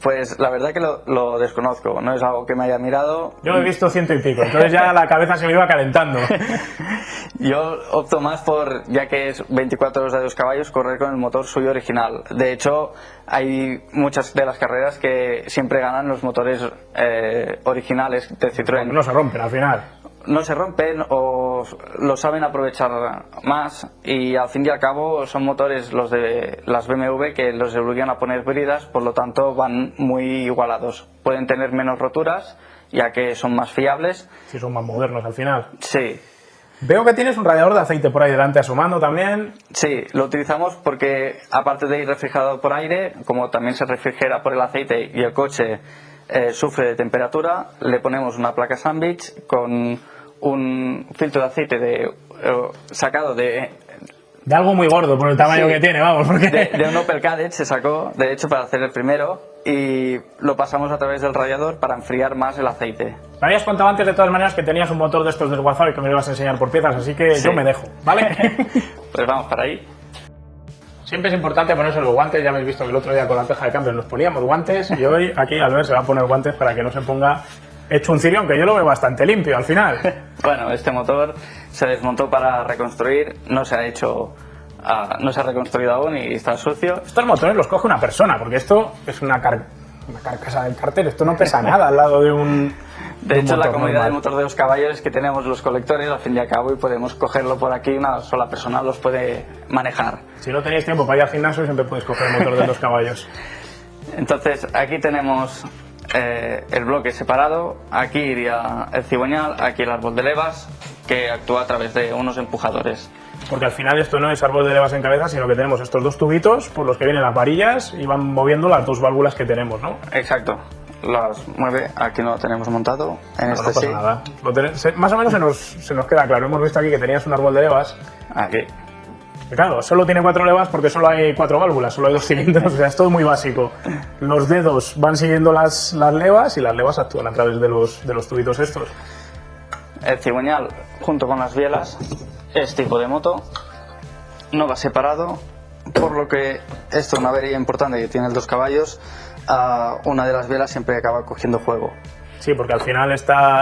Pues la verdad que lo desconozco, no es algo que me haya mirado. Yo he visto 100 y pico, entonces ya la cabeza se me iba calentando. Yo opto más por, ya que es 24 horas de 2 caballos, correr con el motor suyo original. De hecho, hay muchas de las carreras que siempre ganan los motores originales de Citroën. No se rompen al final. No se rompen o lo saben aprovechar más, y al fin y al cabo son motores los de las BMW que los obligan a poner bridas, por lo tanto van muy igualados. Pueden tener menos roturas ya que son más fiables. Si son más modernos al final. Sí. Veo que tienes un radiador de aceite por ahí delante asomando también. Sí, lo utilizamos porque aparte de ir refrigerado por aire, como también se refrigera por el aceite y el coche sufre de temperatura, le ponemos una placa sandwich con un filtro de aceite sacado de algo muy gordo por el tamaño Sí. que tiene, vamos. Porque... de un Opel Kadett se sacó, de hecho, para hacer el primero, y lo pasamos a través del radiador para enfriar más el aceite. Me habías contado antes de todas maneras que tenías un motor de estos del WhatsApp y que me lo ibas a enseñar por piezas, así que Sí. yo me dejo, ¿vale? Pues vamos para ahí. Siempre es importante ponerse los guantes. Ya habéis visto que el otro día con la teja de cambio nos poníamos guantes, y hoy aquí Albert se va a poner guantes para que no se ponga hecho un cirión, que yo lo veo bastante limpio al final. Bueno, este motor se desmontó para reconstruir, no se ha reconstruido aún y está sucio. Estos motores los coge una persona, porque esto es una carcasa del cárter, esto no pesa nada al lado de un... De hecho, la motor comodidad normal. del motor de 2 caballos es que tenemos los colectores al fin y al cabo y podemos cogerlo por aquí, una sola persona los puede manejar. Si no tenéis tiempo para ir al gimnasio, siempre podéis coger el motor de 2 caballos. Entonces, aquí tenemos el bloque separado, aquí iría el cigüeñal, aquí el árbol de levas, que actúa a través de unos empujadores. Porque al final esto no es árbol de levas en cabeza, sino que tenemos estos 2 tubitos por los que vienen las varillas y van moviendo las 2 válvulas que tenemos, ¿no? Exacto, las mueve, aquí no lo tenemos montado, en No, este no pasa sí. nada. Más o menos se nos queda claro. Hemos visto aquí que tenías un árbol de levas. Aquí. Que claro, solo tiene 4 levas porque solo hay 4 válvulas, solo hay 2 cilindros, o sea, es todo muy básico. Los dedos van siguiendo las levas y las levas actúan a través de los tubitos estos. El cigüeñal, junto con las bielas, es tipo de moto, no va separado, por lo que esto es una avería importante que tiene el 2 caballos, una de las bielas siempre acaba cogiendo fuego. Sí, porque al final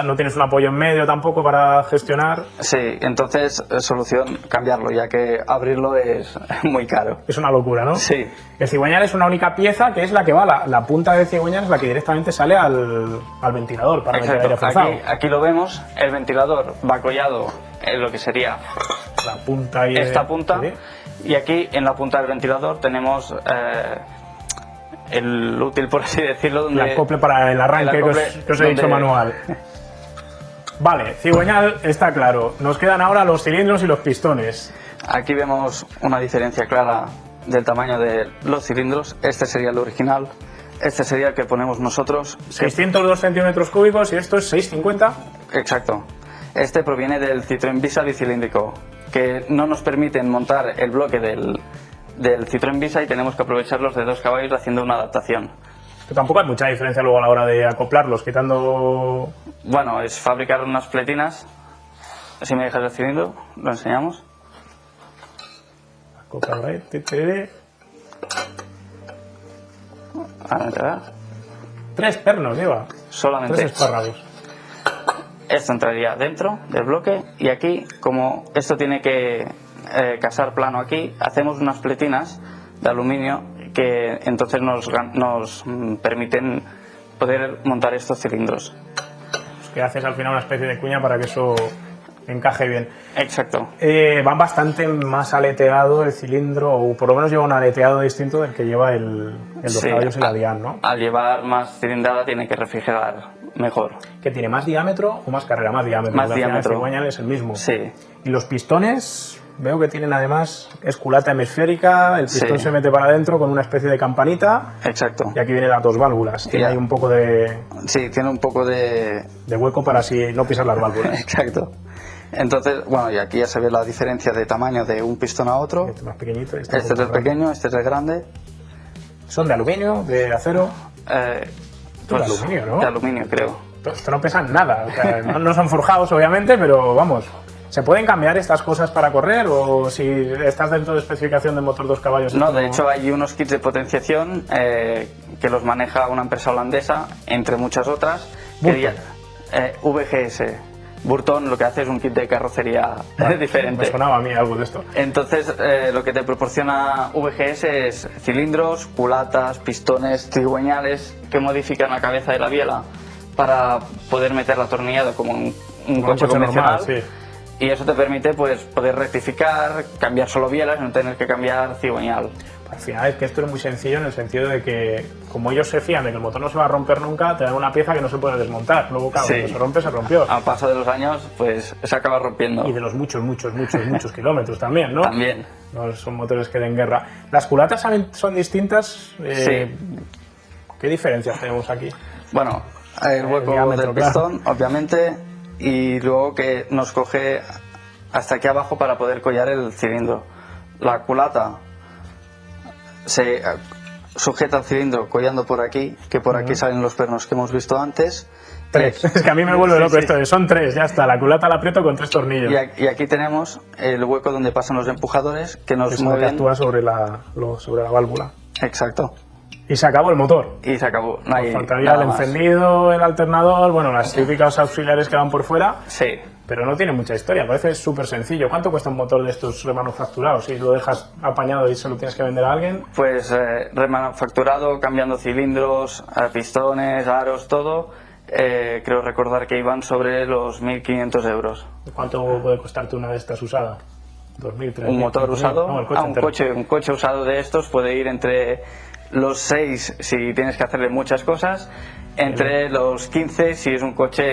no tienes un apoyo en medio tampoco para gestionar. Sí, entonces solución cambiarlo, ya que abrirlo es muy caro. Es una locura, ¿no? Sí, El cigüeñal es una única pieza que es la que va, la punta del cigüeñal es la que directamente sale al ventilador para meter aire exacto. forzado. Aquí lo vemos, el ventilador va collado en lo que sería La punta y esta punta, ¿sí? y aquí en la punta del ventilador tenemos el útil, por así decirlo, donde El acople para el arranque el acople que os he dicho donde- manual. Vale, cigüeñal está claro. Nos quedan ahora los cilindros y los pistones. Aquí vemos una diferencia clara del tamaño de los cilindros. Este sería el original, este sería el que ponemos nosotros. 602 centímetros cúbicos y esto es 650. Exacto. Este proviene del Citroën Visa bicilíndrico, que no nos permiten montar el bloque del Citroën Visa y tenemos que aprovechar los de 2 caballos haciendo una adaptación. Que tampoco hay mucha diferencia luego a la hora de acoplarlos, quitando... Bueno, es fabricar unas pletinas. Si me dejas el cilindro, lo enseñamos. Acoplar ahí, tiri. A ver, 3 pernos lleva. solamente 3 espárragos. esto entraría dentro del bloque, y aquí, como esto tiene que casar plano aquí, hacemos unas pletinas de aluminio que entonces nos permiten poder montar estos cilindros. Que haces al final una especie de cuña para que eso encaje bien. Exacto. Va bastante más aleteado el cilindro, o por lo menos lleva un aleteado distinto del que lleva el dos caballos y la Dian, ¿no? Al llevar más cilindrada tiene que refrigerar mejor. ¿Que tiene más diámetro o más carrera? Más diámetro. Más porque al final diámetro. el cigüeñal es el mismo. Sí. Y los pistones, veo que tienen además culata hemisférica, el pistón se mete para adentro con una especie de campanita. Exacto. Y aquí vienen las dos válvulas. Tiene ahí un poco de tiene un poco de hueco para así no pisar las válvulas. Exacto. Entonces, bueno, y aquí ya se ve la diferencia de tamaño de un pistón a otro. Este más pequeñito. Este es el pequeño, este es el grande. ¿Son de aluminio, de acero? Pues, de aluminio, ¿no? De aluminio, creo. Esto no pesan nada. O sea, no son forjados, obviamente, pero vamos. ¿Se pueden cambiar estas cosas para correr o si estás dentro de especificación de motor 2 caballos? No, de hecho hay unos kits de potenciación que los maneja una empresa holandesa, entre muchas otras. VGS. Burton lo que hace es un kit de carrocería diferente. Me sonaba a mí algo de esto. Entonces lo que te proporciona VGS es cilindros, culatas, pistones, cigüeñales que modifican la cabeza de la biela para poder meterla atornillado como un coche convencional. Normal, sí. Y eso te permite pues poder rectificar, cambiar solo bielas y no tener que cambiar cigüeñal. Al final es que esto es muy sencillo en el sentido de que como ellos se fían de que el motor no se va a romper nunca, te dan una pieza que no se puede desmontar. Luego, claro, cuando se rompe, se rompió. Al paso de los años, pues se acaba rompiendo. Y de los muchos kilómetros también, ¿no? También. No son motores que den guerra. ¿Las culatas son distintas? Sí. ¿Qué diferencias tenemos aquí? Bueno, el hueco del pistón, obviamente, y luego que nos coge hasta aquí abajo para poder collar el cilindro. La culata se sujeta al cilindro collando por aquí, que por aquí salen los pernos que hemos visto antes. 3. Es que a mí me vuelve loco esto. Son 3, ya está. La culata la aprieto con 3 tornillos. Y aquí tenemos el hueco donde pasan los empujadores que nos mueven. Que actúa sobre la válvula. Exacto. Y se acabó el motor. Y se acabó. No hay faltaría el encendido, el alternador, bueno, las típicas auxiliares que van por fuera. Sí. Pero no tiene mucha historia, parece súper sencillo. ¿Cuánto cuesta un motor de estos remanufacturados? Si lo dejas apañado y se lo tienes que vender a alguien. Pues remanufacturado, cambiando cilindros, pistones, aros, todo. Creo recordar que iban sobre los 1.500 euros. ¿Cuánto puede costarte una de estas usada? 2.000, 3.000. ¿Un motor usado? No, el coche un coche usado de estos puede ir entre los 6 si tienes que hacerle muchas cosas, entre los 15 si es un coche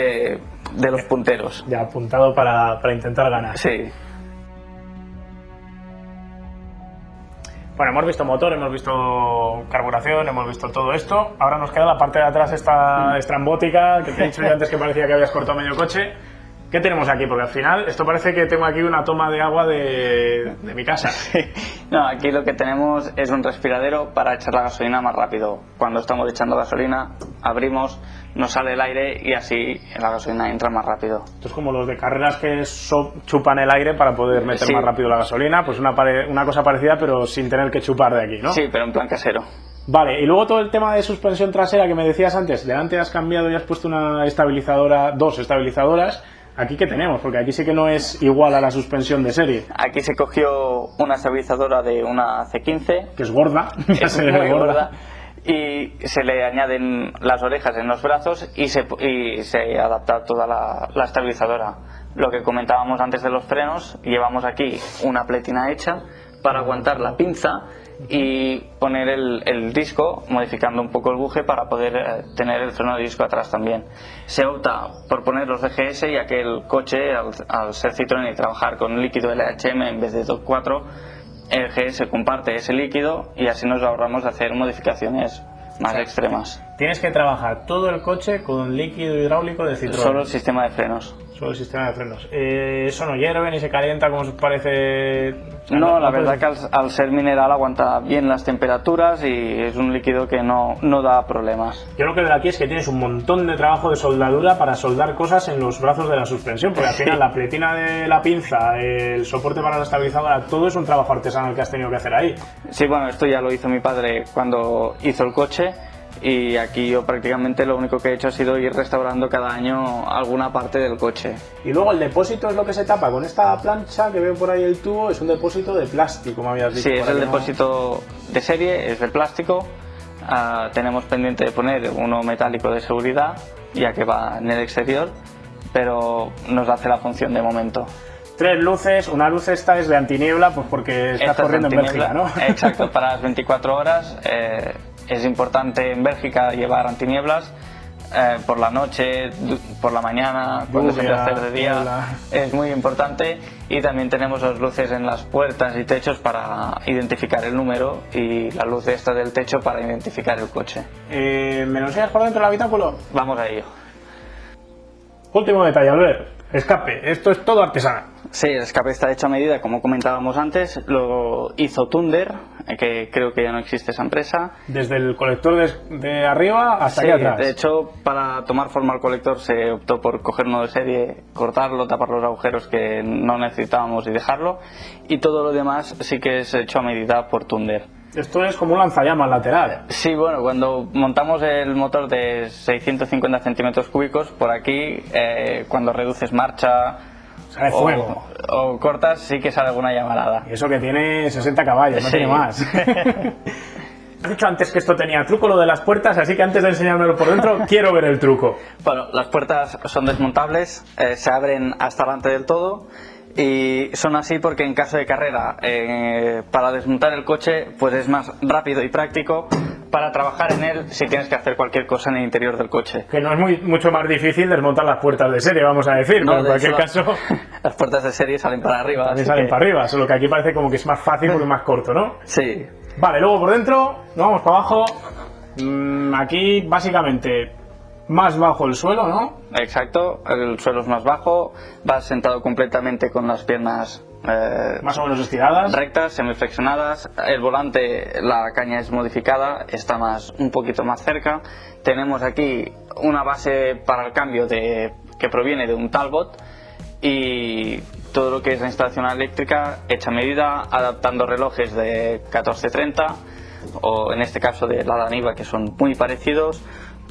de los punteros. Ya apuntado para intentar ganar. Sí. Bueno, hemos visto motor, hemos visto carburación, hemos visto todo esto. Ahora nos queda la parte de atrás esta estrambótica, que te he dicho yo antes que parecía que habías cortado medio coche. ¿Qué tenemos aquí? Porque al final esto parece que tengo aquí una toma de agua de mi casa. No, aquí lo que tenemos es un respiradero para echar la gasolina más rápido. Cuando estamos echando gasolina, abrimos, nos sale el aire y así la gasolina entra más rápido. Esto es como los de carreras que chupan el aire para poder meter más rápido la gasolina. Pues una cosa parecida, pero sin tener que chupar de aquí, ¿no? Sí, pero en plan casero. Vale, y luego todo el tema de suspensión trasera que me decías antes. Delante has cambiado y has puesto una estabilizadora, 2 estabilizadoras. ¿Aquí qué tenemos? Porque aquí sí que no es igual a la suspensión de serie. Aquí se cogió una estabilizadora de una C15. Que es gorda. Es muy gorda. Y se le añaden las orejas en los brazos y se adapta toda la estabilizadora. Lo que comentábamos antes de los frenos, llevamos aquí una pletina hecha para aguantar la pinza y poner el disco, modificando un poco el buje para poder tener el freno de disco atrás también. Se opta por poner los DGS, ya que el coche, al ser Citroën y trabajar con líquido LHM en vez de DOT 4, el GS comparte ese líquido y así nos ahorramos de hacer modificaciones más extremas. Tienes que trabajar todo el coche con líquido hidráulico de Citroën. Solo el sistema de frenos. Solo el sistema de frenos. Eso no hierve ni se calienta como parece. No, la verdad que al ser mineral aguanta bien las temperaturas y es un líquido que no da problemas. Yo lo que veo aquí es que tienes un montón de trabajo de soldadura para soldar cosas en los brazos de la suspensión, porque al final la pletina de la pinza, el soporte para la estabilizadora, todo es un trabajo artesanal que has tenido que hacer ahí. Sí, bueno, esto ya lo hizo mi padre cuando hizo el coche. Y aquí yo prácticamente lo único que he hecho ha sido ir restaurando cada año alguna parte del coche. Y luego el depósito es lo que se tapa con esta plancha que veo por ahí el tubo, es un depósito de plástico, me habías dicho. Sí, es el depósito de serie, es de plástico. tenemos pendiente de poner uno metálico de seguridad, ya que va en el exterior, pero nos hace la función de momento. 3 luces, una luz esta es de antiniebla, pues porque estás corriendo en Bélgica, ¿no? Exacto, para las 24 horas es importante en Bélgica llevar antinieblas. Por la noche, por la mañana, cuando se empieza a hacer de día, es muy importante. Y también tenemos las luces en las puertas y techos para identificar el número, y la luz esta del techo para identificar el coche. ¿Me lo enseñas por dentro del habitáculo? Vamos a ello. Último detalle, Albert. Escape. Esto es todo artesanal. Sí, el escape está hecho a medida, como comentábamos antes. Lo hizo Thunder, que creo que ya no existe esa empresa. Desde el colector de arriba hasta Sí, aquí atrás. de hecho, para tomar forma al colector se optó por coger uno de serie, cortarlo, tapar los agujeros que no necesitábamos y dejarlo. Y todo lo demás sí que es hecho a medida por Thunder. Esto es como un lanzallamas lateral. Sí, bueno, cuando montamos el motor de 650 centímetros cúbicos, por aquí, cuando reduces marcha Sale fuego. o cortas, sí que sale alguna llamarada. Y eso que tiene 60 caballos, no Sí. tiene más. Has dicho antes que esto tenía truco, lo de las puertas, así que antes de enseñármelo por dentro, quiero ver el truco. Bueno, las puertas son desmontables, se abren hasta delante del todo. Y son así porque en caso de carrera, para desmontar el coche, pues es más rápido y práctico para trabajar en él si tienes que hacer cualquier cosa en el interior del coche. Que no es mucho más difícil desmontar las puertas de serie, vamos a decir, No, pero en de cualquier hecho, caso las puertas de serie salen para arriba. también así salen que- para arriba, solo que aquí parece como que es más fácil porque es más corto, ¿no? Sí, Vale, luego por dentro, nos vamos para abajo. Aquí básicamente más bajo el suelo, ¿no? exacto. El suelo es más bajo, vas sentado completamente con las piernas Más o menos estiradas. rectas, semiflexionadas. El volante, la caña es modificada, está un poquito más cerca. Tenemos aquí una base para el cambio que proviene de un Talbot, y todo lo que es la instalación eléctrica hecha a medida, adaptando relojes de 1430 o en este caso de la Daniva, que son muy parecidos,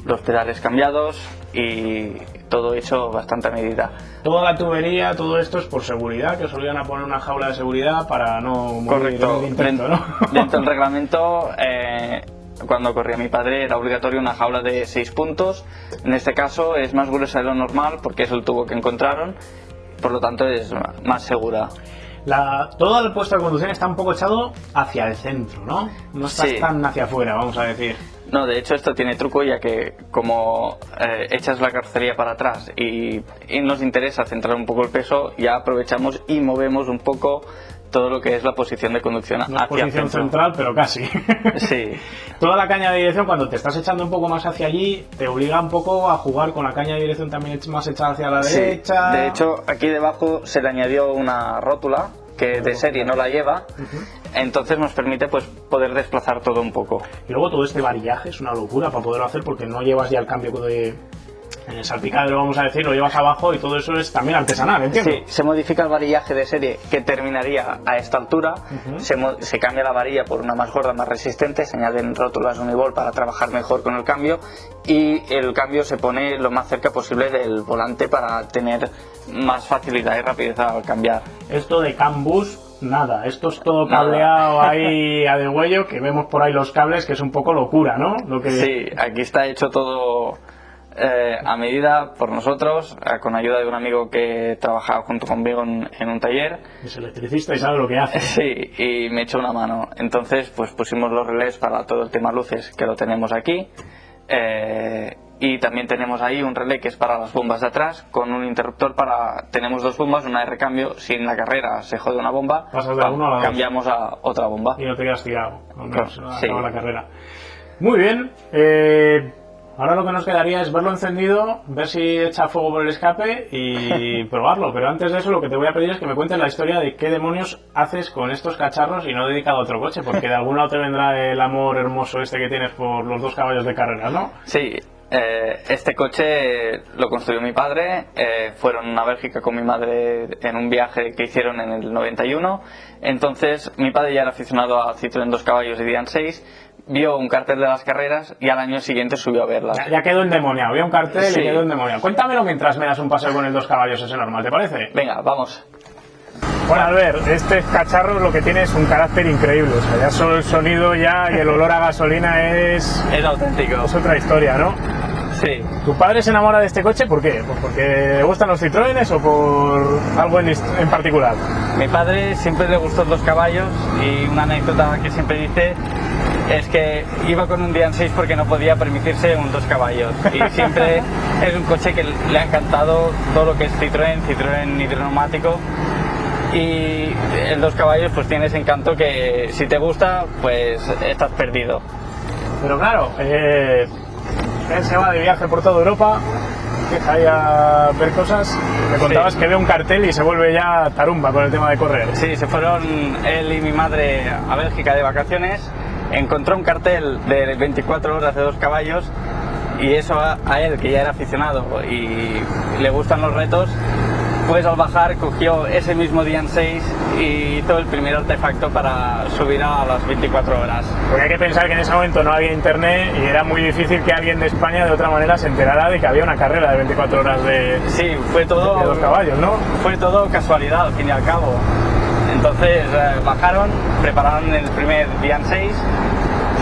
los pedales cambiados y todo hecho bastante a medida. Toda la tubería, todo esto es por seguridad, que os obligan a poner una jaula de seguridad para no morir Correcto. en el intento, ¿no? Dentro del reglamento, cuando corría mi padre, era obligatorio una jaula de 6 puntos. En este caso es más gruesa de lo normal porque es el tubo que encontraron, por lo tanto es más segura. Todo el puesto de conducción está un poco echado hacia el centro, ¿no? No estás Sí. tan hacia afuera, vamos a decir. No, de hecho esto tiene truco, ya que como echas la carrocería para atrás y nos interesa centrar un poco el peso, ya aprovechamos y movemos un poco todo lo que es la posición de conducción No es hacia el posición centro. central, pero casi. Sí, Toda la caña de dirección, cuando te estás echando un poco más hacia allí, te obliga un poco a jugar con la caña de dirección también más echada hacia la sí. derecha. De hecho, aquí debajo se le añadió una rótula que de serie no la lleva, entonces nos permite pues poder desplazar todo un poco. Y luego todo este varillaje es una locura para poderlo hacer porque no llevas ya el cambio en el salpicadero, vamos a decir, lo llevas abajo y todo eso es también artesanal, ¿entiendes? Sí, se modifica el varillaje de serie que terminaría a esta altura, se cambia la varilla por una más gorda, más resistente, se añaden rótulas Uniball para trabajar mejor con el cambio, y el cambio se pone lo más cerca posible del volante para tener más facilidad y rapidez al cambiar. Esto de Cambus, nada, esto es todo Nada. cableado ahí a degüello, que vemos por ahí los cables, que es un poco locura, ¿no? Lo que... Sí, aquí está hecho todo a medida por nosotros, con ayuda de un amigo que trabaja junto conmigo en un taller. Es electricista y sabe lo que hace. Sí, y me echó una mano. Entonces, pues pusimos los relés para todo el tema luces, que lo tenemos aquí. Y también tenemos ahí un relé que es para las bombas de atrás, con un interruptor para... Tenemos dos bombas, una de recambio. Si en la carrera se jode una bomba, Pasas de la una a la dos. cambiamos a otra bomba. Y no te quedas tirado cuando se Sí. acaba la carrera. Muy bien. Ahora lo que nos quedaría es verlo encendido, ver si echa fuego por el escape y probarlo. Pero antes de eso lo que te voy a pedir es que me cuentes la historia de qué demonios haces con estos cacharros y no dedicado a otro coche, porque de algún lado te vendrá el amor hermoso este que tienes por los 2 caballos de carrera, ¿no? Sí, este coche lo construyó mi padre, fueron a Bélgica con mi madre en un viaje que hicieron en el 91, entonces mi padre ya era aficionado a Citroën 2 caballos y Dian 6, vio un cartel de las carreras y al año siguiente subió a verlas. Ya quedó endemoniado, había un cartel Sí. y quedó endemoniado. Cuéntamelo mientras me das un paseo con el 2 caballos ese normal, ¿te parece? Venga, vamos. Bueno, Albert, este cacharro lo que tiene es un carácter increíble. O sea, ya solo el sonido ya y el olor a gasolina es auténtico. Es otra historia, ¿no? Sí. ¿Tu padre se enamora de este coche? ¿Por qué? ¿Pues porque le gustan los Citroënes o por algo en particular? Mi padre siempre le gustó los caballos y una anécdota que siempre dice es que iba con un Dian 6 porque no podía permitirse un 2 caballos y siempre es un coche que le ha encantado todo lo que es Citroën hidroneumático y el 2 caballos pues tiene ese encanto que si te gusta pues estás perdido. Pero claro, él se va de viaje por toda Europa, empieza ahí a ver cosas. Me contabas que ve un cartel y se vuelve ya tarumba con el tema de correr. Sí, se fueron él y mi madre a Bélgica de vacaciones, encontró un cartel de 24 horas de 2 caballos y eso a él, que ya era aficionado y le gustan los retos, pues al bajar cogió ese mismo Dian 6 y hizo el primer artefacto para subir a las 24 horas. Porque hay que pensar que en ese momento no había internet y era muy difícil que alguien de España de otra manera se enterara de que había una carrera de 24 horas de, sí, fue todo, de 2 caballos, ¿no? Fue todo casualidad, al fin y al cabo. Entonces bajaron, prepararon el primer Dian 6,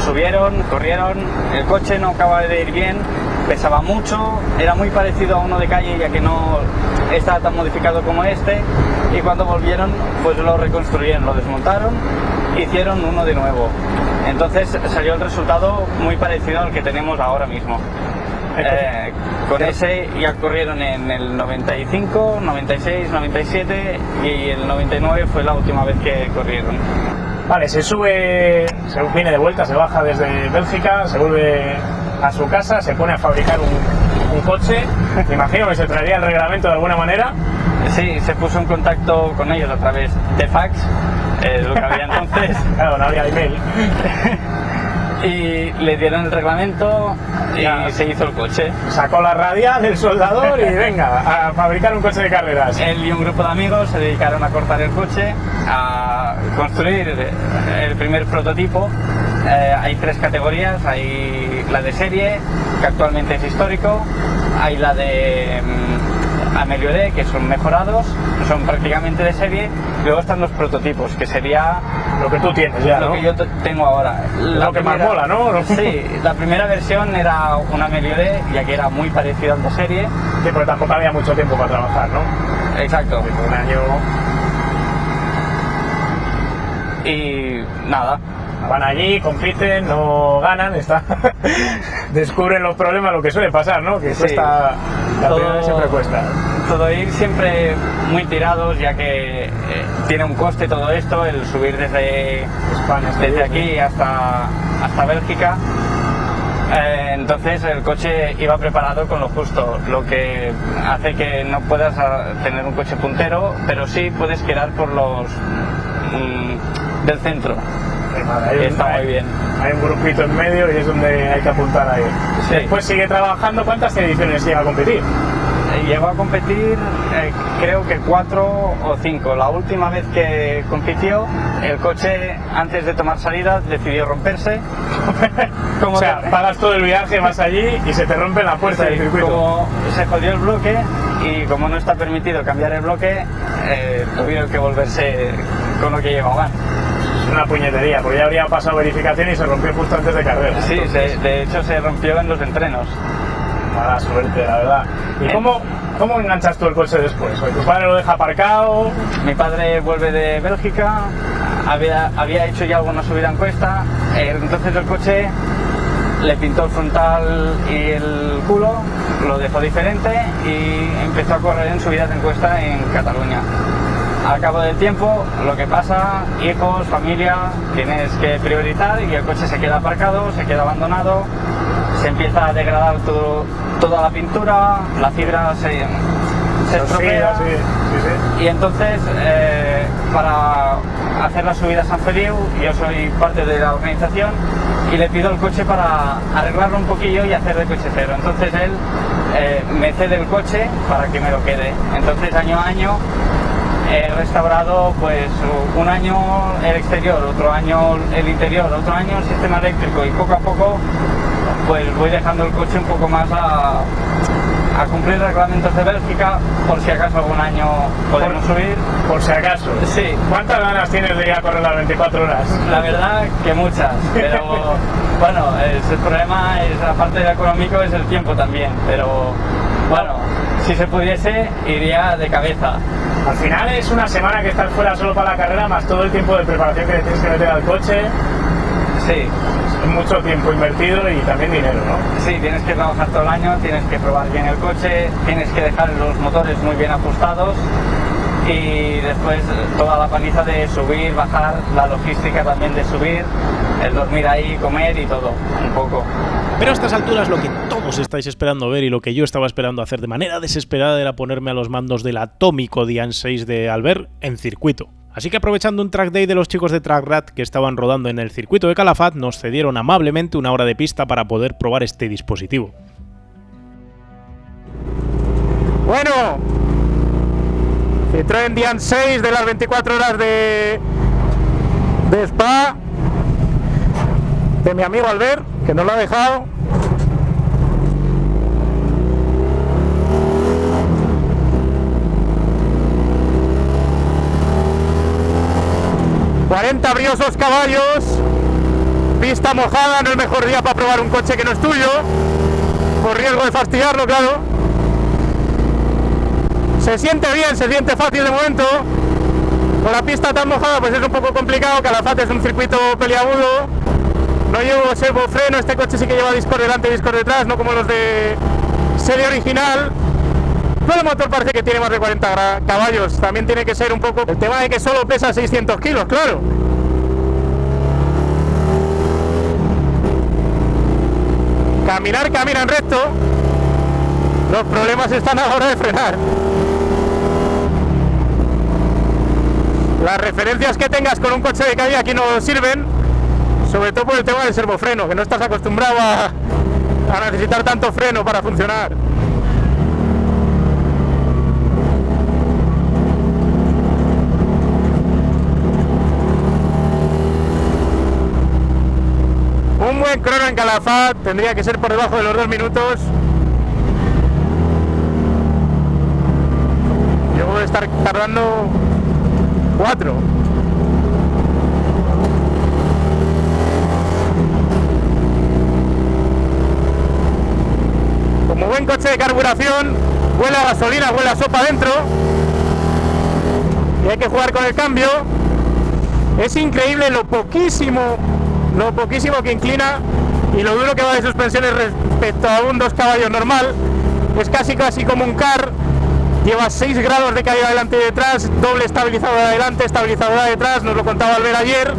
subieron, corrieron, el coche no acababa de ir bien, pesaba mucho, era muy parecido a uno de calle ya que no estaba tan modificado como este y cuando volvieron pues lo reconstruyeron, lo desmontaron, hicieron uno de nuevo. Entonces salió el resultado muy parecido al que tenemos ahora mismo. Con ese ya corrieron en el 95, 96, 97 y el 99 fue la última vez que corrieron. Vale, se viene de vuelta, se baja desde Bélgica, se vuelve a su casa, se pone a fabricar un coche. Me imagino que se traería el reglamento de alguna manera. Sí, se puso en contacto con ellos a través de fax, lo que había entonces. Claro, no había email. Y le dieron el reglamento y se hizo el coche. Sacó la radial del soldador y venga, a fabricar un coche de carreras. Él y un grupo de amigos se dedicaron a cortar el coche, a construir el primer prototipo. Hay 3 categorías, hay la de serie, que actualmente es histórico, hay la de Amelioré, que son mejorados, son prácticamente de serie, luego están los prototipos, que sería lo que tú tienes ya, lo ¿no? que yo tengo ahora. Lo que más mola, ¿no? Sí, la primera versión era una Amelioré, ya que era muy parecido al de serie. Sí, pero tampoco había mucho tiempo para trabajar, ¿no? Exacto. Un año. Y nada. Van allí, compiten, no ganan, descubren los problemas, lo que suele pasar, ¿no? Que cuesta, la primera vez siempre cuesta. Todo ir siempre muy tirados, ya que tiene un coste todo esto, el subir desde España, desde aquí hasta Bélgica. Entonces el coche iba preparado con lo justo, lo que hace que no puedas tener un coche puntero, pero sí puedes quedar por los del centro. Está muy bien. Hay un grupito en medio y es donde hay que apuntar ahí. Sí. Después sigue trabajando. ¿Cuántas ediciones llega a competir? Llegó a competir creo que 4 o 5. La última vez que compitió, el coche antes de tomar salida decidió romperse. O sea, pagas todo el viaje, vas allí y se te rompe la puerta del circuito. Como se jodió el bloque y como no está permitido cambiar el bloque, tuvieron que volverse con lo que llevaban. Una puñetería, porque ya habría pasado verificación y se rompió justo antes de carrera. Sí, de hecho se rompió en los entrenos. Mala suerte, la verdad. ¿Y cómo enganchas tú el coche después? ¿Tu padre lo deja aparcado? Mi padre vuelve de Bélgica, había hecho ya alguna subida en cuesta, entonces el coche le pintó el frontal y el culo, lo dejó diferente y empezó a correr en subidas en cuesta en Cataluña. Al cabo del tiempo, lo que pasa, hijos, familia, tienes que priorizar y el coche se queda aparcado, se queda abandonado, se empieza a degradar toda la pintura, la fibra se estropea. Sí. Y entonces, para hacer la subida a San Feliu, yo soy parte de la organización y le pido el coche para arreglarlo un poquillo y hacer de coche cero. Entonces él me cede el coche para que me lo quede. Entonces año a año he restaurado pues un año el exterior, otro año el interior, otro año el sistema eléctrico y poco a poco pues voy dejando el coche un poco más a cumplir reglamentos de Bélgica, por si acaso algún año podemos subir. Por si acaso. Sí. ¿Cuántas ganas tienes de ir a correr las 24 horas? La verdad que muchas, pero bueno, el problema es, aparte de lo económico, es el tiempo también, pero bueno, si se pudiese, iría de cabeza. Al final es una semana que estás fuera solo para la carrera, más todo el tiempo de preparación que le tienes que meter al coche. Sí. Es mucho tiempo invertido y también dinero, ¿no? Sí, tienes que trabajar todo el año, tienes que probar bien el coche, tienes que dejar los motores muy bien ajustados y después toda la paliza de subir, bajar, la logística también de subir, el dormir ahí, comer y todo, un poco. Pero a estas alturas lo que todos estáis esperando ver y lo que yo estaba esperando hacer de manera desesperada era ponerme a los mandos del atómico Dian 6 de Albert en circuito. Así que aprovechando un track day de los chicos de Trackrad que estaban rodando en el circuito de Calafat, nos cedieron amablemente una hora de pista para poder probar este dispositivo. Bueno, Citroën Dian 6 de las 24 horas de Spa, de mi amigo Albert, que nos lo ha dejado. ...40 briosos caballos, pista mojada, no es el mejor día para probar un coche que no es tuyo, por riesgo de fastidiarlo, claro. Se siente bien, se siente fácil de momento. Con la pista tan mojada pues es un poco complicado. Calafat es un circuito peliagudo. No llevo servofreno, este coche sí que lleva discos delante y discos detrás, no como los de serie original. Pero el motor parece que tiene más de 40 caballos. También tiene que ser un poco el tema de que solo pesa 600 kilos, claro. Caminan recto. Los problemas están a la hora de frenar. Las referencias que tengas con un coche de calle aquí no sirven, sobre todo por el tema del servofreno, que no estás acostumbrado a necesitar tanto freno para funcionar. Un buen crono en Calafat tendría que ser por debajo de los 2 minutos. Yo voy a estar tardando 4. Como buen coche de carburación, huele a gasolina, huele a sopa dentro. Y hay que jugar con el cambio. Es increíble lo poquísimo que inclina y lo duro que va de suspensiones respecto a un 2 caballos normal. Es casi como un car. Lleva 6 grados de caída adelante y detrás, doble estabilizador de adelante, estabilizador de detrás, nos lo contaba Albert ayer.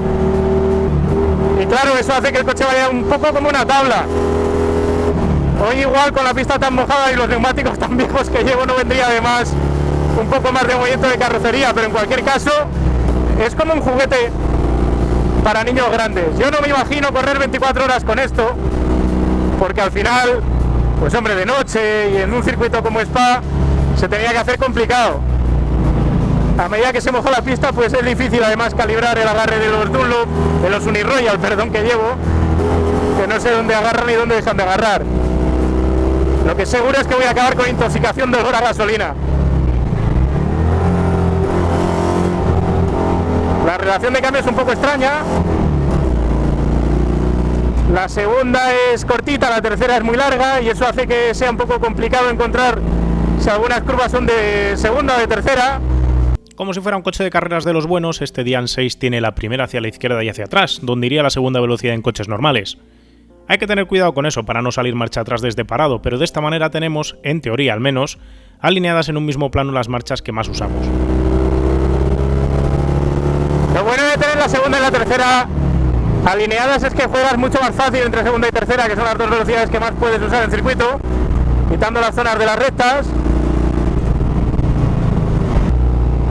Y claro, eso hace que el coche vaya un poco como una tabla. Hoy igual con la pista tan mojada y los neumáticos tan viejos que llevo no vendría de más un poco más de movimiento de carrocería, pero en cualquier caso es como un juguete para niños grandes. Yo no me imagino correr 24 horas con esto, porque al final, pues hombre, de noche y en un circuito como Spa se tenía que hacer complicado. A medida que se moja la pista pues es difícil además calibrar el agarre de los Dunlop, de los Uniroyal, perdón, que llevo, que no sé dónde agarran ni dónde dejan de agarrar. Lo que seguro es que voy a acabar con intoxicación de olor a gasolina. La relación de cambio es un poco extraña. La segunda es cortita, la tercera es muy larga y eso hace que sea un poco complicado encontrar si algunas curvas son de segunda o de tercera. Como si fuera un coche de carreras de los buenos, este Dian 6 tiene la primera hacia la izquierda y hacia atrás, donde iría la segunda velocidad en coches normales. Hay que tener cuidado con eso para no salir marcha atrás desde parado, pero de esta manera tenemos, en teoría al menos, alineadas en un mismo plano las marchas que más usamos. Lo bueno de tener la segunda y la tercera alineadas es que juegas mucho más fácil entre segunda y tercera, que son las dos velocidades que más puedes usar en circuito, quitando las zonas de las rectas.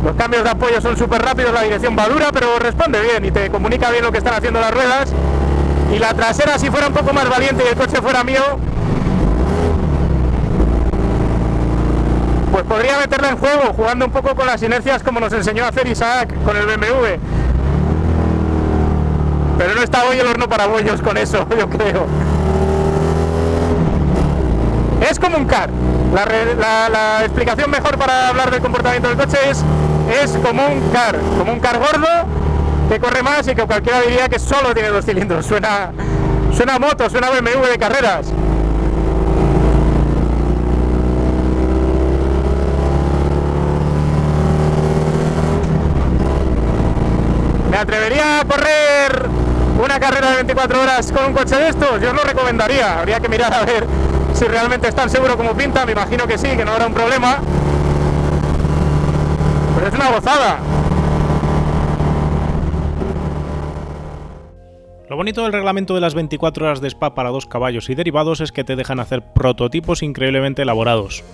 Los cambios de apoyo son súper rápidos, la dirección va dura, pero responde bien y te comunica bien lo que están haciendo las ruedas. Y la trasera, si fuera un poco más valiente y el coche fuera mío, pues podría meterla en juego, jugando un poco con las inercias como nos enseñó a hacer Isaac con el BMW. Pero no está hoy el horno para bollos con eso, yo creo. Es como un car. La explicación mejor para hablar del comportamiento del coche es como un car gordo que corre más y que cualquiera diría que solo tiene 2 cilindros. Suena a moto, suena a BMW de carreras. ¿Me atrevería a correr una carrera de 24 horas con un coche de estos? Yo os lo recomendaría. Habría que mirar a ver si realmente es tan seguro como pinta. Me imagino que sí, que no habrá un problema. Pero es una gozada. Lo bonito del reglamento de las 24 horas de Spa para 2 caballos y derivados es que te dejan hacer prototipos increíblemente elaborados.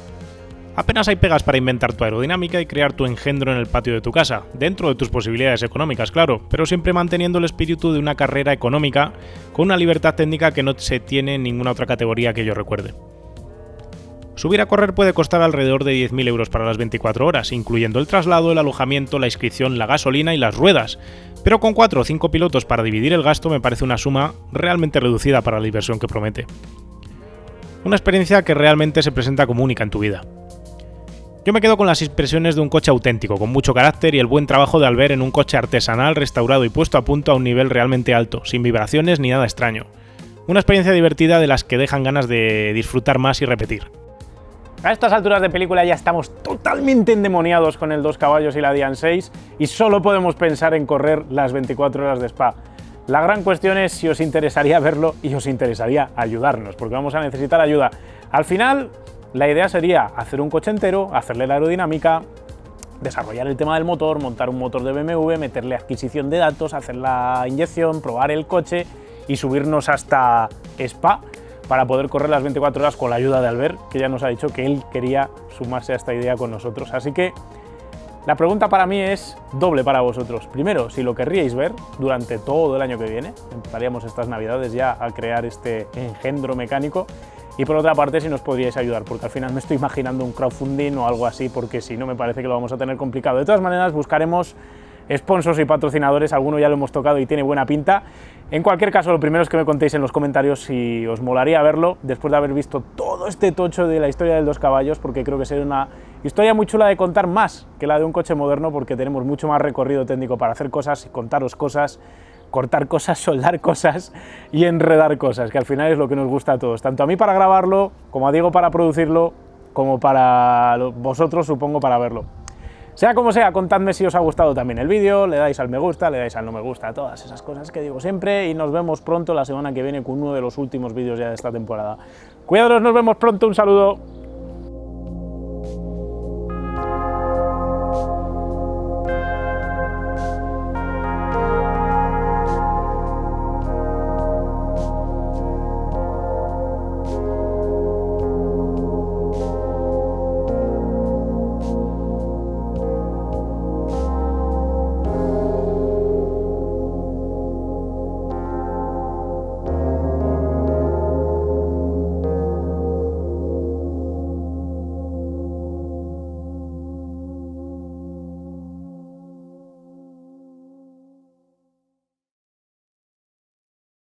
Apenas hay pegas para inventar tu aerodinámica y crear tu engendro en el patio de tu casa, dentro de tus posibilidades económicas, claro, pero siempre manteniendo el espíritu de una carrera económica con una libertad técnica que no se tiene en ninguna otra categoría que yo recuerde. Subir a correr puede costar alrededor de 10.000 euros para las 24 horas, incluyendo el traslado, el alojamiento, la inscripción, la gasolina y las ruedas, pero con 4 o 5 pilotos para dividir el gasto me parece una suma realmente reducida para la diversión que promete. Una experiencia que realmente se presenta como única en tu vida. Yo me quedo con las impresiones de un coche auténtico, con mucho carácter y el buen trabajo de Albert en un coche artesanal, restaurado y puesto a punto a un nivel realmente alto, sin vibraciones ni nada extraño. Una experiencia divertida de las que dejan ganas de disfrutar más y repetir. A estas alturas de película ya estamos totalmente endemoniados con el 2 caballos y la Dian 6 y solo podemos pensar en correr las 24 horas de Spa. La gran cuestión es si os interesaría verlo y os interesaría ayudarnos, porque vamos a necesitar ayuda. Al final, la idea sería hacer un coche entero, hacerle la aerodinámica, desarrollar el tema del motor, montar un motor de BMW, meterle adquisición de datos, hacer la inyección, probar el coche y subirnos hasta Spa para poder correr las 24 horas con la ayuda de Albert, que ya nos ha dicho que él quería sumarse a esta idea con nosotros. Así que la pregunta para mí es doble para vosotros. Primero, si lo querríais ver durante todo el año que viene, empezaríamos estas navidades ya a crear este engendro mecánico. Y por otra parte, si nos podríais ayudar, porque al final me estoy imaginando un crowdfunding o algo así, porque si no me parece que lo vamos a tener complicado. De todas maneras, buscaremos sponsors y patrocinadores, alguno ya lo hemos tocado y tiene buena pinta. En cualquier caso, lo primero es que me contéis en los comentarios si os molaría verlo, después de haber visto todo este tocho de la historia del 2 caballos, porque creo que sería una historia muy chula de contar, más que la de un coche moderno, porque tenemos mucho más recorrido técnico para hacer cosas, contaros cosas, cortar cosas, soldar cosas y enredar cosas, que al final es lo que nos gusta a todos, tanto a mí para grabarlo, como a Diego para producirlo, como para vosotros, supongo, para verlo. Sea como sea, contadme si os ha gustado también el vídeo, le dais al me gusta, le dais al no me gusta, todas esas cosas que digo siempre, y nos vemos pronto la semana que viene con uno de los últimos vídeos ya de esta temporada. Cuidados, nos vemos pronto, un saludo.